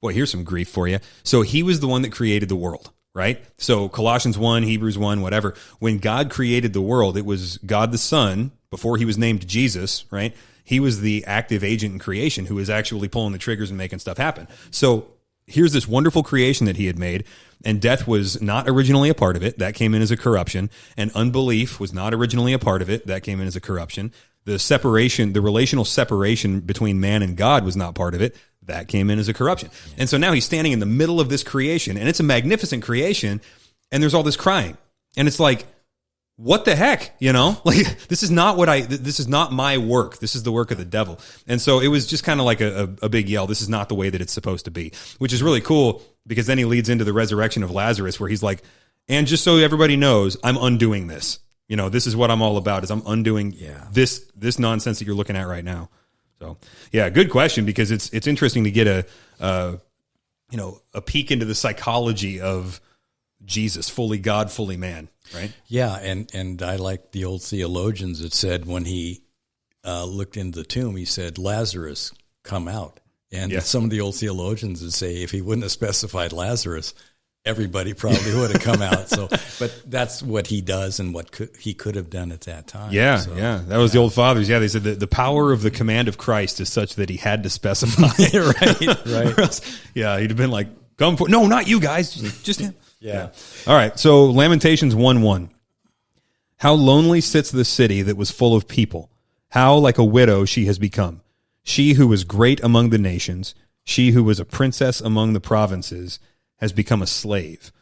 Boy, here's some grief for you. So he was the one that created the world, right? So Colossians 1, Hebrews 1, whatever. When God created the world, it was God the Son, before he was named Jesus, right? He was the active agent in creation who was actually pulling the triggers and making stuff happen. So here's this wonderful creation that he had made, and death was not originally a part of it. That came in as a corruption. And unbelief was not originally a part of it. That came in as a corruption. The separation, the relational separation between man and God was not part of it. That came in as a corruption. And so now he's standing in the middle of this creation, and it's a magnificent creation, and there's all this crying. And it's like, what the heck? Like, this is not this is not my work. This is the work of the devil. And so it was just kind of like a big yell. This is not the way that it's supposed to be, which is really cool, because then he leads into the resurrection of Lazarus, where he's like, and just so everybody knows, I'm undoing this. This is what I'm all about, is I'm undoing this nonsense that you're looking at right now. So, yeah, good question, because it's interesting to get a peek into the psychology of Jesus, fully God, fully man, right? Yeah, and I like the old theologians that said when he looked into the tomb, he said, Lazarus, come out. And some of the old theologians would say if he wouldn't have specified Lazarus, everybody probably would have come out. So, but that's what he does and what he could have done at that time. Yeah, so, that was the old fathers. Yeah, they said that the power of the command of Christ is such that he had to specify. right. Else, he'd have been like, come for, no, not you guys, just him. Yeah. All right, so Lamentations 1:1. How lonely sits the city that was full of people. How like a widow she has become. She who was great among the nations, she who was a princess among the provinces, has become a slave.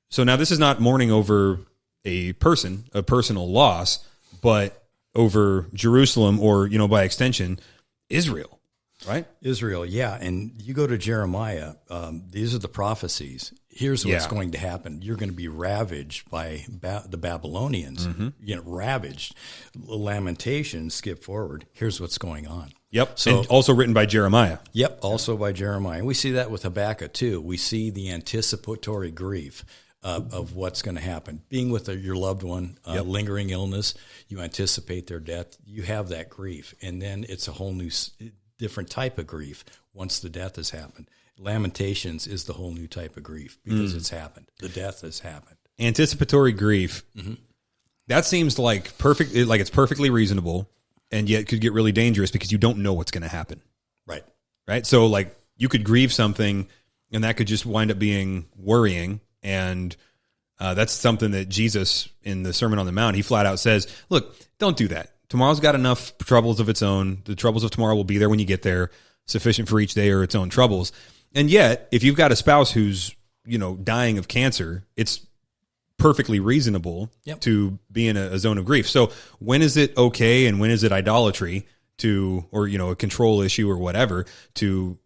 So now this is not mourning over a personal loss, but over Jerusalem, or, by extension, Israel, right? Israel, yeah. And you go to Jeremiah, these are the prophecies. Here's what's going to happen. You're going to be ravaged by the Babylonians, ravaged. Lamentations, skip forward. Here's what's going on. Yep. So, and also written by Jeremiah. Yep. Also by Jeremiah. And we see that with Habakkuk too. We see the anticipatory grief of what's going to happen. Being with your loved one, lingering illness, you anticipate their death. You have that grief. And then it's a whole new, different type of grief once the death has happened. Lamentations is the whole new type of grief because it's happened. The death has happened. Anticipatory grief. Mm-hmm. That seems like it's perfectly reasonable. And yet could get really dangerous because you don't know what's going to happen. Right. So like you could grieve something and that could just wind up being worrying. And that's something that Jesus in the Sermon on the Mount, he flat out says, look, don't do that. Tomorrow's got enough troubles of its own. The troubles of tomorrow will be there when you get there. Sufficient for each day or its own troubles. And yet if you've got a spouse who's, dying of cancer, it's perfectly reasonable to be in a zone of grief. So when is it okay and when is it idolatry to, or, a control issue or whatever, to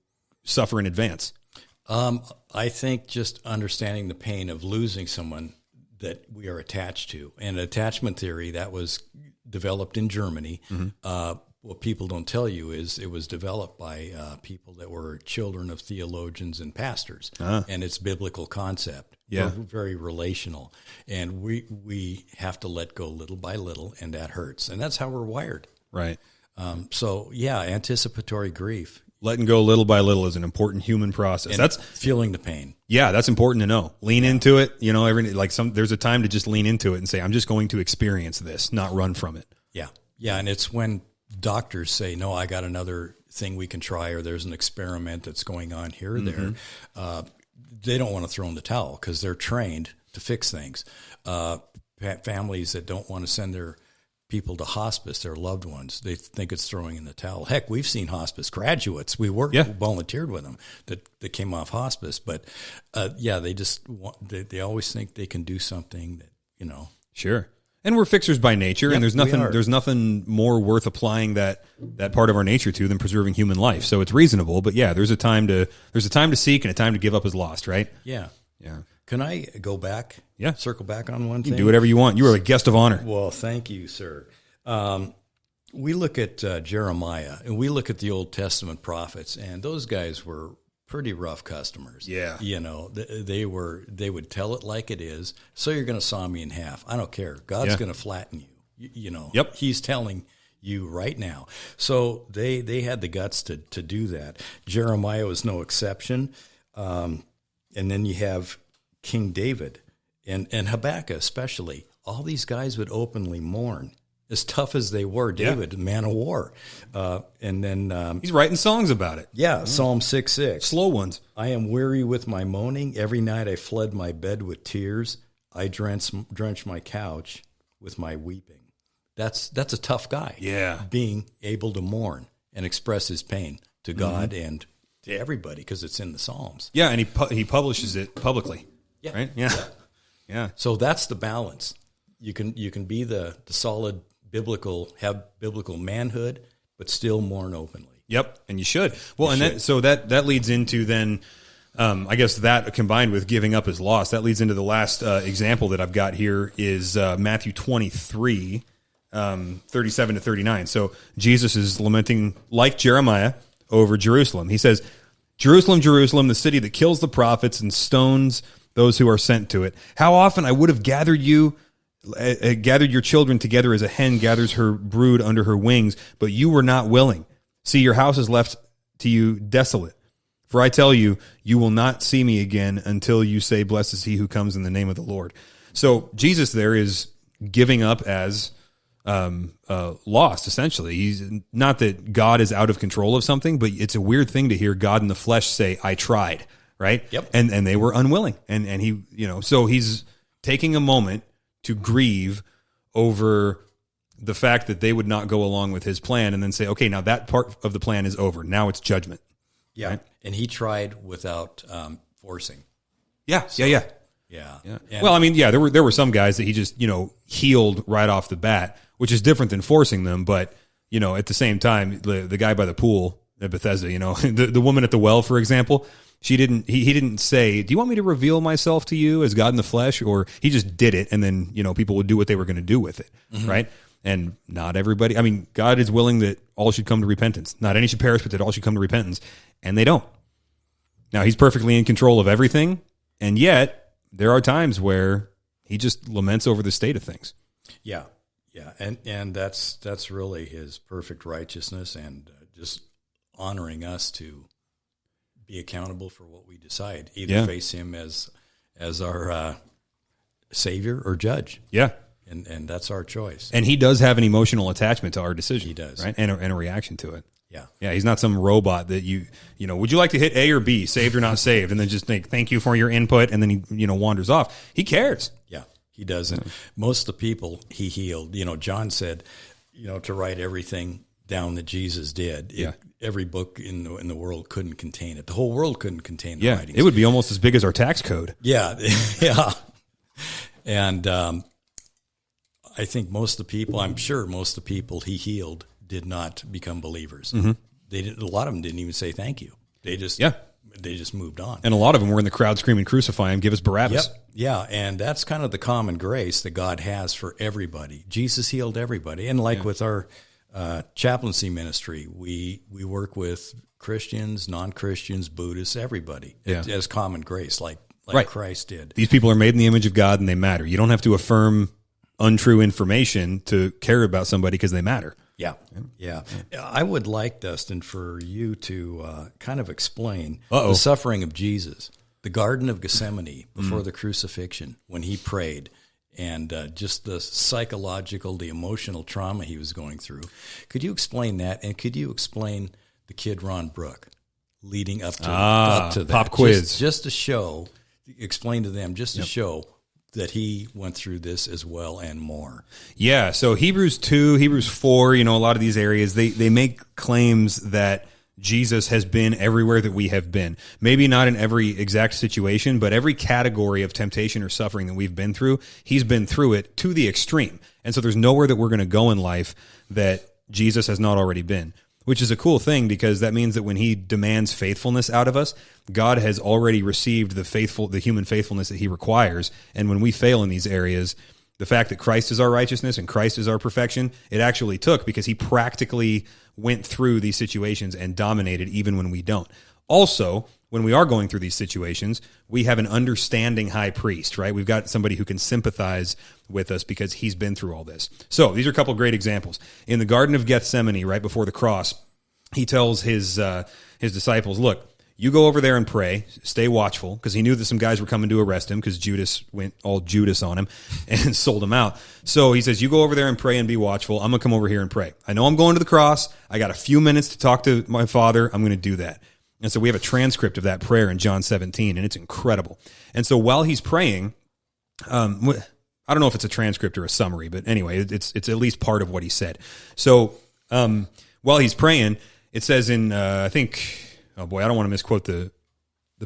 suffer in advance? I think just understanding the pain of losing someone that we are attached to, and attachment theory that was developed in Germany. What people don't tell you is it was developed by people that were children of theologians and pastors, and it's biblical concept. Yeah, very relational, and we have to let go little by little, and that hurts, and that's how we're wired. Right. So yeah, anticipatory grief. Letting go little by little is an important human process. And that's feeling the pain. Yeah, that's important to know. Lean into it. There's a time to just lean into it and say, I'm just going to experience this, not run from it. Yeah. Yeah. And it's when doctors say, no, I got another thing we can try, or there's an experiment that's going on here or there. They don't want to throw in the towel because they're trained to fix things. Families that don't want to send their people to hospice, their loved ones, they think it's throwing in the towel. Heck, we've seen hospice graduates. We volunteered with them that came off hospice. But they just they always think they can do something that, Sure. And we're fixers by nature, and there's nothing more worth applying that part of our nature to than preserving human life. So it's reasonable, but there's a time to seek and a time to give up is lost, right? Yeah. Yeah. Can I go back? Yeah. Circle back on one thing? You can do whatever you want. You are a guest of honor. Well, thank you, sir. We look at Jeremiah, and we look at the Old Testament prophets, and those guys were pretty rough customers. Yeah. They would tell it like it is. So you're going to saw me in half. I don't care. God's going to flatten you. Yep. He's telling you right now. So they had the guts to do that. Jeremiah was no exception. And then you have King David and Habakkuk especially. All these guys would openly mourn. As tough as they were, David, man of war. And then... he's writing songs about it. Yeah, Psalm 6:6. Slow ones. I am weary with my moaning. Every night I fled my bed with tears. I drench my couch with my weeping. That's a tough guy. Yeah. Being able to mourn and express his pain to God and to everybody because it's in the Psalms. Yeah, and he publishes it publicly. Yeah. Right? Yeah. Yeah. So that's the balance. You can be the solid have biblical manhood, but still mourn openly. Yep, and you should. Well, that leads into then, I guess that combined with giving up is lost, that leads into the last example that I've got here is Matthew 23, 37 to 39. So Jesus is lamenting, like Jeremiah, over Jerusalem. He says, Jerusalem, Jerusalem, the city that kills the prophets and stones those who are sent to it. How often I would have gathered your children together as a hen gathers her brood under her wings, but you were not willing. See, your house is left to you desolate. For I tell you, you will not see me again until you say, blessed is he who comes in the name of the Lord. So Jesus there is giving up as lost, essentially. He's not that God is out of control of something, but it's a weird thing to hear God in the flesh say, I tried, right? Yep. And they were unwilling. And he, so he's taking a moment to grieve over the fact that they would not go along with his plan and then say, okay, now that part of the plan is over. Now it's judgment. Yeah. Right? And he tried without forcing. Yeah. So, yeah. And, well, I mean, there were some guys that he just, healed right off the bat, which is different than forcing them. But, at the same time, the guy by the pool at Bethesda, the woman at the well, for example, he didn't say, do you want me to reveal myself to you as God in the flesh? Or he just did it. And then, people would do what they were going to do with it. Mm-hmm. Right. And not everybody, God is willing that all should come to repentance. Not any should perish, but that all should come to repentance. And they don't. Now he's perfectly in control of everything. And yet there are times where he just laments over the state of things. Yeah. Yeah. And that's really his perfect righteousness and just honoring us to be accountable for what we decide, either face him as our savior or judge. Yeah. And that's our choice. And he does have an emotional attachment to our decision. He does. Right? And a reaction to it. Yeah. Yeah. He's not some robot that would you like to hit A or B, saved or not saved? And then just think, thank you for your input. And then he, wanders off. He cares. Yeah, he doesn't. Most of the people he healed, John said, to write everything down that Jesus did. Every book in the world couldn't contain it. The whole world couldn't contain the writings. It would be almost as big as our tax code. Yeah. Yeah. And I think most of the people, I'm sure most of the people he healed did not become believers. Mm-hmm. They didn't. A lot of them didn't even say thank you. They just moved on. And a lot of them were in the crowd screaming, "Crucify him, give us Barabbas." Yep. Yeah, and that's kind of the common grace that God has for everybody. Jesus healed everybody. And like with our chaplaincy ministry, we work with Christians, non-Christians, Buddhists, everybody. It has common grace like Christ did. These people are made in the image of God and they matter. You don't have to affirm untrue information to care about somebody because they matter. Yeah. I would like, Dustin, for you to kind of explain the suffering of Jesus, the Garden of Gethsemane before the crucifixion, when he prayed, and just the psychological, the emotional trauma he was going through. Could you explain that? And could you explain the kid Ron Brook leading up to that? Pop quiz. Just to show, explain to them, just to show that he went through this as well and more. Yeah, so Hebrews 2, Hebrews 4, a lot of these areas, they make claims that Jesus has been everywhere that we have been. Maybe not in every exact situation, but every category of temptation or suffering that we've been through, he's been through it to the extreme. And so there's nowhere that we're going to go in life that Jesus has not already been, which is a cool thing because that means that when he demands faithfulness out of us, God has already received the human faithfulness that he requires. And when we fail in these areas, the fact that Christ is our righteousness and Christ is our perfection, it actually took because he practically went through these situations and dominated even when we don't. Also, when we are going through these situations, we have an understanding high priest, right? We've got somebody who can sympathize with us because he's been through all this. So these are a couple of great examples. In the Garden of Gethsemane, right before the cross, he tells his disciples, look, you go over there and pray, stay watchful, because he knew that some guys were coming to arrest him because Judas went all Judas on him and sold him out. So he says, you go over there and pray and be watchful. I'm going to come over here and pray. I know I'm going to the cross. I got a few minutes to talk to my Father. I'm going to do that. And so we have a transcript of that prayer in John 17, and it's incredible. And so while he's praying, I don't know if it's a transcript or a summary, but anyway, it's at least part of what he said. So while he's praying, it says in, I think... Oh boy, I don't want to misquote the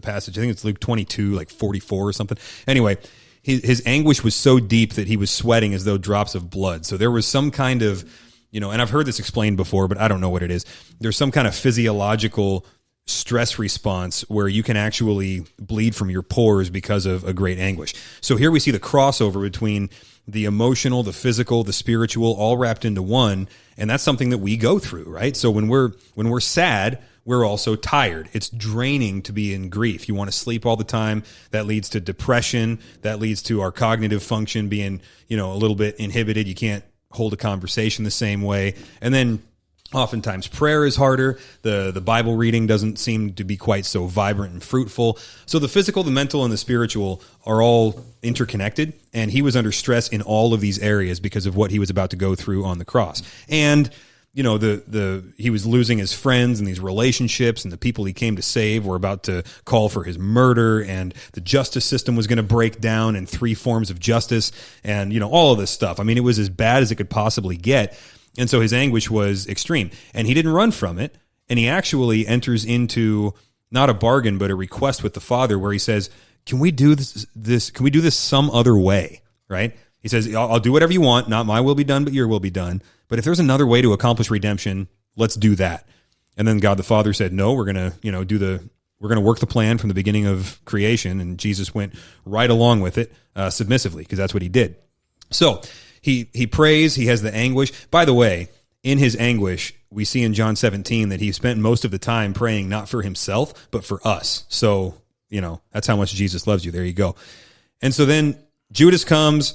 passage. I think it's Luke 22, like 44 or something. Anyway, his anguish was so deep that he was sweating as though drops of blood. So there was some kind of, and I've heard this explained before, but I don't know what it is. There's some kind of physiological stress response where you can actually bleed from your pores because of a great anguish. So here we see the crossover between the emotional, the physical, the spiritual, all wrapped into one, and that's something that we go through, right? So when we're sad, we're also tired. It's draining to be in grief. You want to sleep all the time. That leads to depression. That leads to our cognitive function being, a little bit inhibited. You can't hold a conversation the same way. And then oftentimes prayer is harder. The Bible reading doesn't seem to be quite so vibrant and fruitful. So the physical, the mental, and the spiritual are all interconnected. And he was under stress in all of these areas because of what he was about to go through on the cross. And he was losing his friends and these relationships, and the people he came to save were about to call for his murder, and the justice system was going to break down in 3 forms of justice, and all of this stuff. I mean, it was as bad as it could possibly get, and so his anguish was extreme, and he didn't run from it, and he actually enters into not a bargain but a request with the Father, where he says, "Can we do this? Can we do this some other way?" Right? He says, I'll do whatever you want. Not my will be done, but your will be done. But if there's another way to accomplish redemption, let's do that. And then God the Father said, no, we're going to, we're going to work the plan from the beginning of creation. And Jesus went right along with it, submissively, because that's what he did. So he prays, he has the anguish. By the way, in his anguish, we see in John 17 that he spent most of the time praying not for himself, but for us. So, that's how much Jesus loves you. There you go. And so then Judas comes,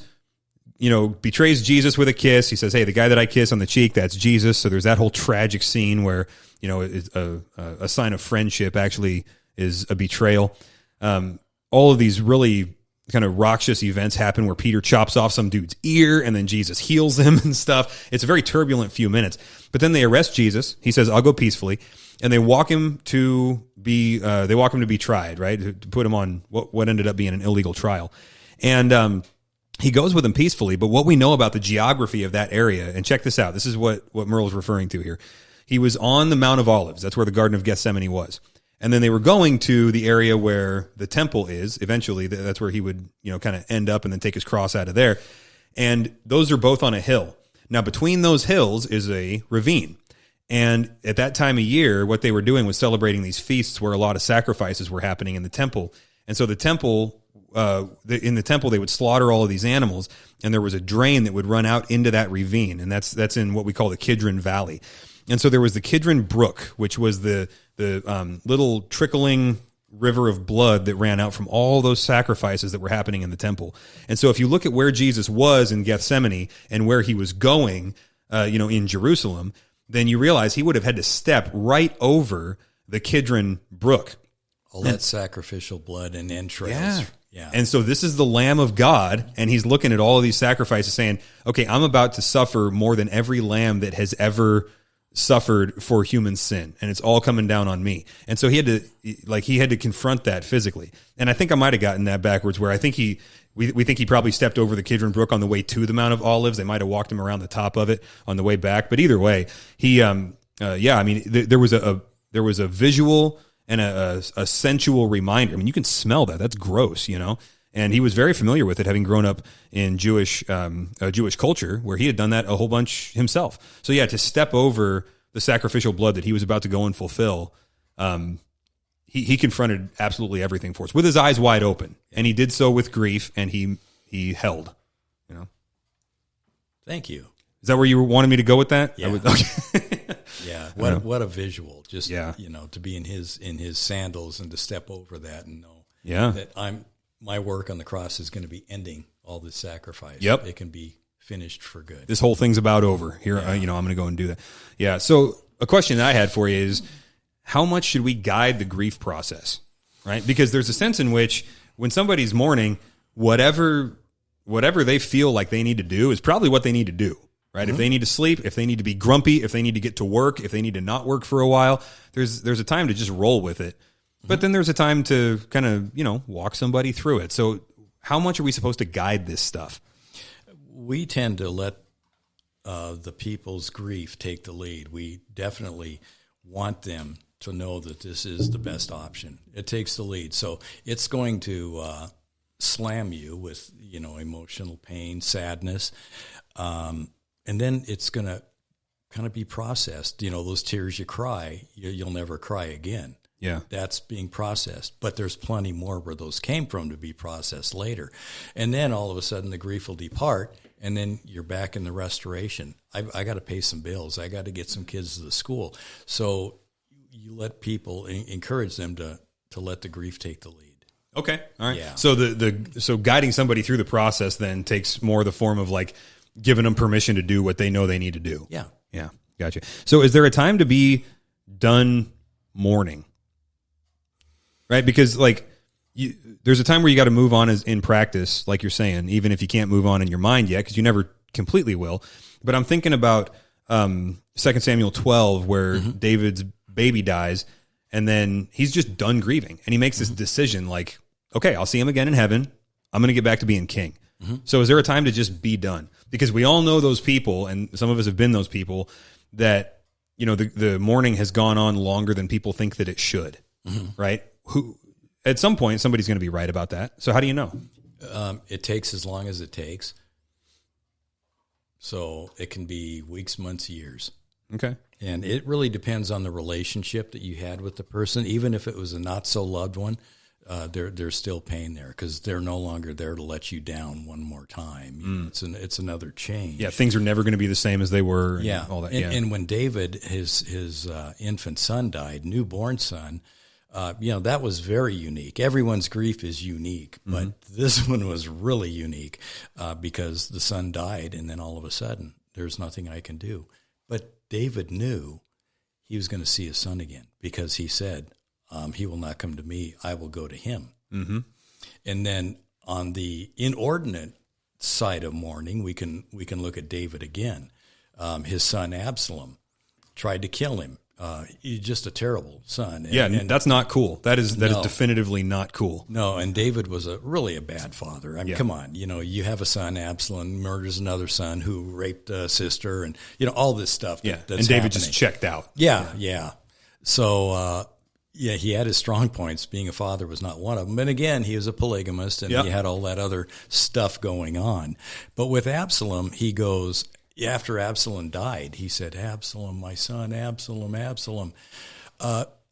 betrays Jesus with a kiss. He says, hey, the guy that I kiss on the cheek, that's Jesus. So there's that whole tragic scene where, a sign of friendship actually is a betrayal. All of these really kind of raucous events happen where Peter chops off some dude's ear and then Jesus heals him and stuff. It's a very turbulent few minutes. But then they arrest Jesus. He says, I'll go peacefully. And they walk him to be tried, right? To put him on what ended up being an illegal trial. And, he goes with them peacefully, but what we know about the geography of that area, and check this out, this is what Merle's referring to here. He was on the Mount of Olives. That's where the Garden of Gethsemane was. And then they were going to the area where the temple is. Eventually, that's where he would, kind of end up and then take his cross out of there. And those are both on a hill. Now, between those hills is a ravine. And at that time of year, what they were doing was celebrating these feasts where a lot of sacrifices were happening in the temple. And so the temple, in the temple, they would slaughter all of these animals, and there was a drain that would run out into that ravine. And that's in what we call the Kidron Valley. And so there was the Kidron Brook, which was the little trickling river of blood that ran out from all those sacrifices that were happening in the temple. And so if you look at where Jesus was in Gethsemane and where he was going, in Jerusalem, then you realize he would have had to step right over the Kidron Brook. All that sacrificial blood and entrails. Yeah. Yeah. And so this is the Lamb of God, and he's looking at all of these sacrifices saying, okay, I'm about to suffer more than every lamb that has ever suffered for human sin, and it's all coming down on me. And so he had to confront that physically. And I think I might have gotten that backwards, where I think we think he probably stepped over the Kidron Brook on the way to the Mount of Olives. They might have walked him around the top of it on the way back. But either way, there was a visual and a sensual reminder. I mean, you can smell that. That's gross, And he was very familiar with it, having grown up in Jewish culture, where he had done that a whole bunch himself. So yeah, to step over the sacrificial blood that he was about to go and fulfill, he confronted absolutely everything for us with his eyes wide open, and he did so with grief, and he held. Thank you. Is that where you wanted me to go with that? Yeah. Okay. Yeah. What a visual. Just to be in his sandals and to step over that and know that my work on the cross is going to be ending all this sacrifice. Yep. It can be finished for good. This whole thing's about over. Here, I'm going to go and do that. Yeah. So a question that I had for you is, how much should we guide the grief process? Right? Because there's a sense in which when somebody's mourning, whatever they feel like they need to do is probably what they need to do. Right? Mm-hmm. If they need to sleep, if they need to be grumpy, if they need to get to work, if they need to not work for a while, there's a time to just roll with it. But then there's a time to kind of, walk somebody through it. So how much are we supposed to guide this stuff? We tend to let the people's grief take the lead. We definitely want them to know that this is the best option. It takes the lead. So it's going to slam you with, emotional pain, sadness. And then it's going to kind of be processed. Those tears you cry, you'll never cry again. Yeah. That's being processed. But there's plenty more where those came from to be processed later. And then all of a sudden the grief will depart, and then you're back in the restoration. I got to pay some bills. I got to get some kids to the school. So you let people, encourage them to let the grief take the lead. Okay. All right. Yeah. So so guiding somebody through the process then takes more the form of like giving them permission to do what they know they need to do. Yeah. Yeah. Gotcha. So is there a time to be done mourning? Right? Because there's a time where you got to move on in practice, like you're saying, even if you can't move on in your mind yet, because you never completely will. But I'm thinking about 2 Samuel 12, where David's baby dies, and then he's just done grieving. And he makes this decision like, okay, I'll see him again in heaven. I'm going to get back to being king. So is there a time to just be done? Because we all know those people, and some of us have been those people, that, the mourning has gone on longer than people think that it should, right? Who at some point somebody's going to be right about that. So how do you know? It takes as long as it takes. So it can be weeks, months, years. Okay. And it really depends on the relationship that you had with the person. Even if it was a not so loved one, there's still pain there because they're no longer there to let you down one more time. It's another change. Yeah, things are never going to be the same as they were. Yeah, and all that. And when David, his infant son died, newborn son, that was very unique. Everyone's grief is unique, but this one was really unique because the son died, and then all of a sudden, there's nothing I can do. But David knew he was going to see his son again because he said, he will not come to me, I will go to him. Mm-hmm. And then on the inordinate side of mourning, we can look at David again. His son Absalom tried to kill him. He's just a terrible son. And that's not cool. That is definitively not cool. No, and David was really a bad father. I mean, come on, you have a son, Absalom murders another son who raped a sister, and all this stuff. That's and David happening. just checked out. Yeah. So Yeah, he had his strong points. Being a father was not one of them. And again, he was a polygamist, and he had all that other stuff going on. But with Absalom, he goes, after Absalom died, he said, Absalom, my son, Absalom, Absalom.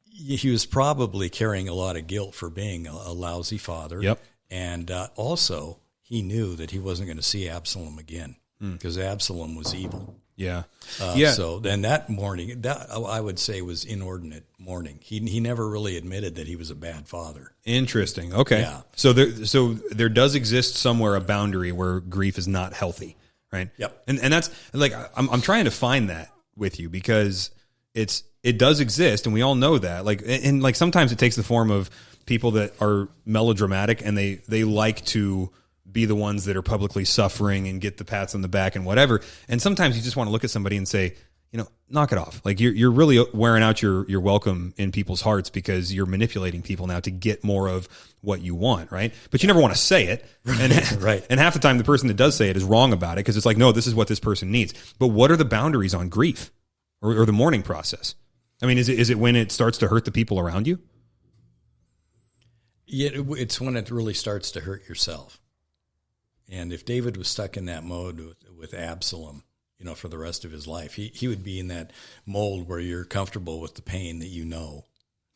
He was probably carrying a lot of guilt for being a lousy father. Yep. And also, he knew that he wasn't going to see Absalom again because Absalom was evil. Yeah. So then that mourning, that I would say was inordinate mourning. He never really admitted that he was a bad father. Interesting. Okay. Yeah. So there does exist somewhere a boundary where grief is not healthy, right? Yep. And that's like I'm trying to find that with you because it does exist and we all know that. Like and like sometimes it takes the form of people that are melodramatic and they like to be the ones that are publicly suffering and get the pats on the back and whatever. And sometimes you just want to look at somebody and say, knock it off. Like you're really wearing out your welcome in people's hearts because you're manipulating people now to get more of what you want. Right. But you never want to say it. And, Right. And half the time the person that does say it is wrong about it because it's like, no, this is what this person needs. But what are the boundaries on grief or the mourning process? I mean, is it when it starts to hurt the people around you? Yeah, it's when it really starts to hurt yourself. And if David was stuck in that mode with Absalom, for the rest of his life, he would be in that mold where you're comfortable with the pain that you know.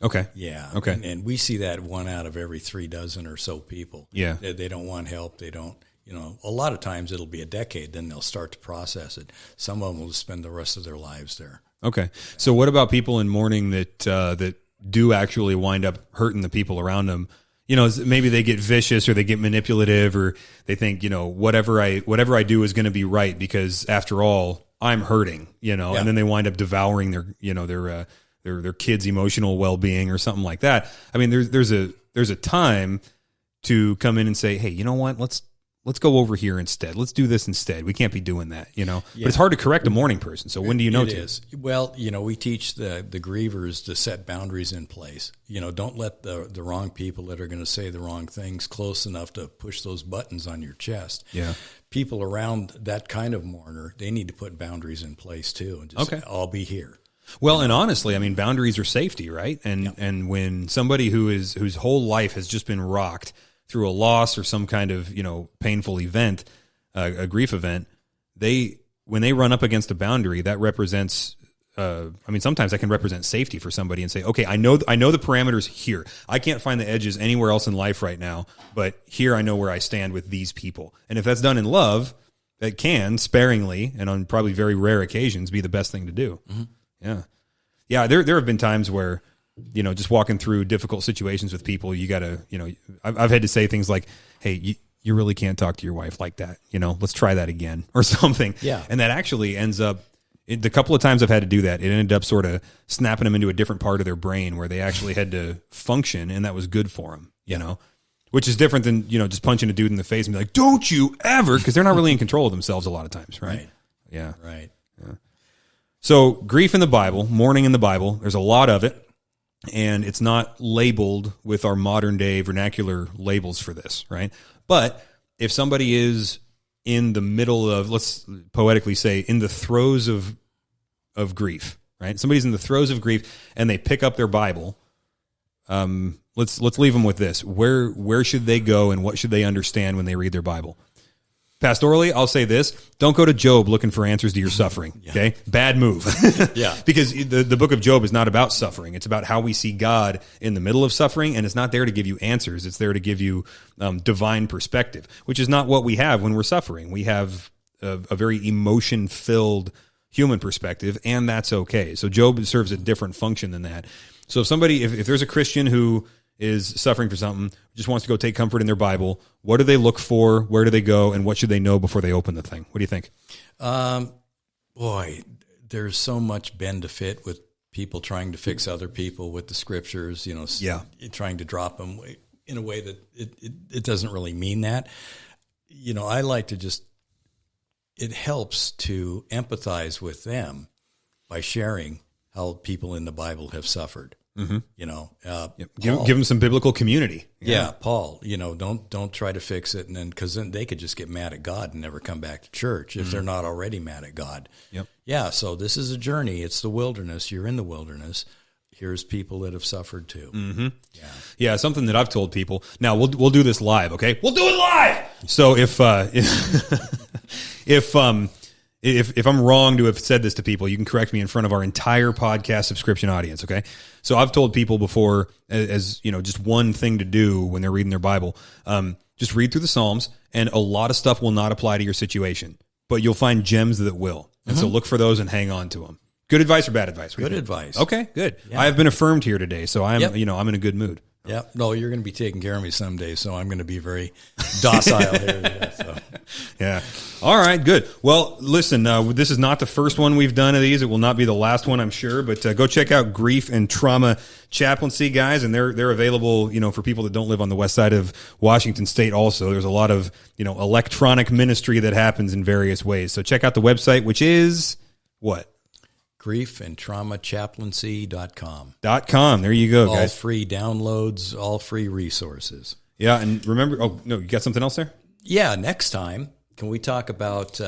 Okay. Yeah. Okay. And we see that 1 out of every 3 dozen or so people. Yeah. They don't want help. They don't, a lot of times it'll be a decade, then they'll start to process it. Some of them will spend the rest of their lives there. Okay. So what about people in mourning that do actually wind up hurting the people around them? Maybe they get vicious or they get manipulative or they think, whatever I do is going to be right because after all, I'm hurting, and then they wind up devouring their kids' emotional well-being or something like that. I mean, there's a time to come in and say, hey, you know what? Let's go over here instead. Let's do this instead. We can't be doing that, But it's hard to correct a mourning person. So when do you know it to? Is. Well, we teach the grievers to set boundaries in place. Don't let the wrong people that are going to say the wrong things close enough to push those buttons on your chest. Yeah. People around that kind of mourner, they need to put boundaries in place too and just say, I'll be here. Well, and honestly, I mean, boundaries are safety, right? And when somebody whose whole life has just been rocked through a loss or some kind of, painful event, a grief event, when they run up against a boundary, that represents, sometimes that can represent safety for somebody and say, okay, I know the parameters here. I can't find the edges anywhere else in life right now, but here I know where I stand with these people. And if that's done in love, that can sparingly and on probably very rare occasions be the best thing to do. Mm-hmm. Yeah. Yeah. There have been times where, just walking through difficult situations with people, you got to, I've had to say things like, hey, you really can't talk to your wife like that. Let's try that again or something. Yeah. And that actually ends up, the couple of times I've had to do that, it ended up sort of snapping them into a different part of their brain where they actually had to function, and that was good for them, which is different than, just punching a dude in the face and be like, don't you ever, because they're not really in control of themselves a lot of times, right? Yeah. Right. Yeah. So grief in the Bible, mourning in the Bible, there's a lot of it. And it's not labeled with our modern day vernacular labels for this, right? But if somebody is in the middle of, let's poetically say, in the throes of grief, right? Somebody's in the throes of grief and they pick up their Bible. Let's leave them with this. Where should they go and what should they understand when they read their Bible? Pastorally, I'll say this. Don't go to Job looking for answers to your suffering, okay? Bad move. Yeah. Because the book of Job is not about suffering. It's about how we see God in the middle of suffering, and it's not there to give you answers. It's there to give you divine perspective, which is not what we have when we're suffering. We have a very emotion-filled human perspective, and that's okay. So Job serves a different function than that. So if there's a Christian who is suffering for something, just wants to go take comfort in their Bible, what do they look for? Where do they go? And what should they know before they open the thing? What do you think? Boy, there's so much bend to fit with people trying to fix other people with the scriptures, trying to drop them in a way that it doesn't really mean that. I like to it helps to empathize with them by sharing how people in the Bible have suffered. Mm-hmm. Give them some biblical community. Yeah, Paul. Don't try to fix it, and then because then they could just get mad at God and never come back to church if they're not already mad at God. Yep. Yeah. So this is a journey. It's the wilderness. You're in the wilderness. here's people that have suffered too. Mm-hmm. Yeah, something that I've told people. Now we'll do this live, okay? We'll do it live. So if I'm wrong to have said this to people, you can correct me in front of our entire podcast subscription audience, okay? So I've told people before, as you know, just one thing to do when they're reading their Bible, just read through the Psalms, and a lot of stuff will not apply to your situation, but you'll find gems that will. And so look for those and hang on to them. Good advice or bad advice? Good advice. Okay, good. Yeah. I have been affirmed here today, so I'm I'm in a good mood. Yeah. No, you're going to be taking care of me someday, so I'm going to be very docile here. Yeah, so. Yeah. All right, good. Well, listen, this is not the first one we've done of these. It will not be the last one, I'm sure, but go check out Grief and Trauma Chaplaincy, guys, and they're available, for people that don't live on the west side of Washington State also. There's a lot of, electronic ministry that happens in various ways. So check out the website, which is what? griefandtraumachaplaincy.com. .com. There you go, all guys. All free downloads, all free resources. Yeah, and remember, you got something else there? Yeah, next time, can we talk about,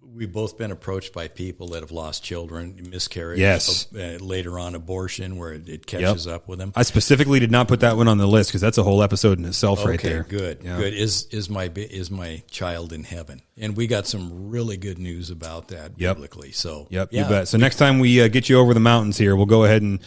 we've both been approached by people that have lost children, miscarriage, yes. Later on abortion, where it catches up with them. I specifically did not put that one on the list because that's a whole episode in itself right there. Good, good. Is my child in heaven? And we got some really good news about that biblically. So, you bet. So next time we get you over the mountains here, we'll go ahead and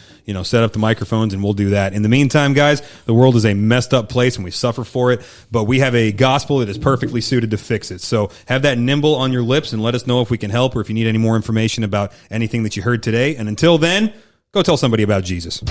set up the microphones and we'll do that. In the meantime, guys, the world is a messed up place and we suffer for it, but we have a gospel that is perfectly suited to fix it. So have that nimble on your lips and let us know if we can help or if you need any more information about anything that you heard today. And until then, go tell somebody about Jesus.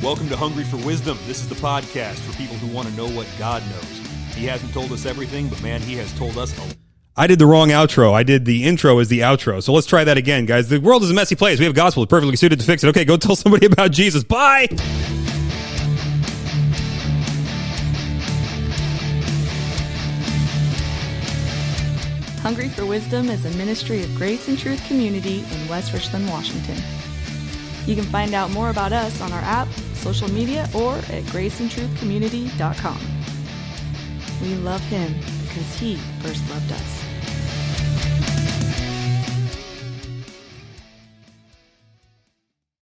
Welcome to Hungry for Wisdom. This is the podcast for people who want to know what God knows. He hasn't told us everything, but man, he has told us a lot. I did the wrong outro. I did the intro as the outro. So let's try that again, guys. The world is a messy place. We have gospel that's perfectly suited to fix it. Okay, go tell somebody about Jesus. Bye! Hungry for Wisdom is a ministry of Grace and Truth Community in West Richland, Washington. You can find out more about us on our app, social media, or at graceandtruthcommunity.com. We love him because he first loved us.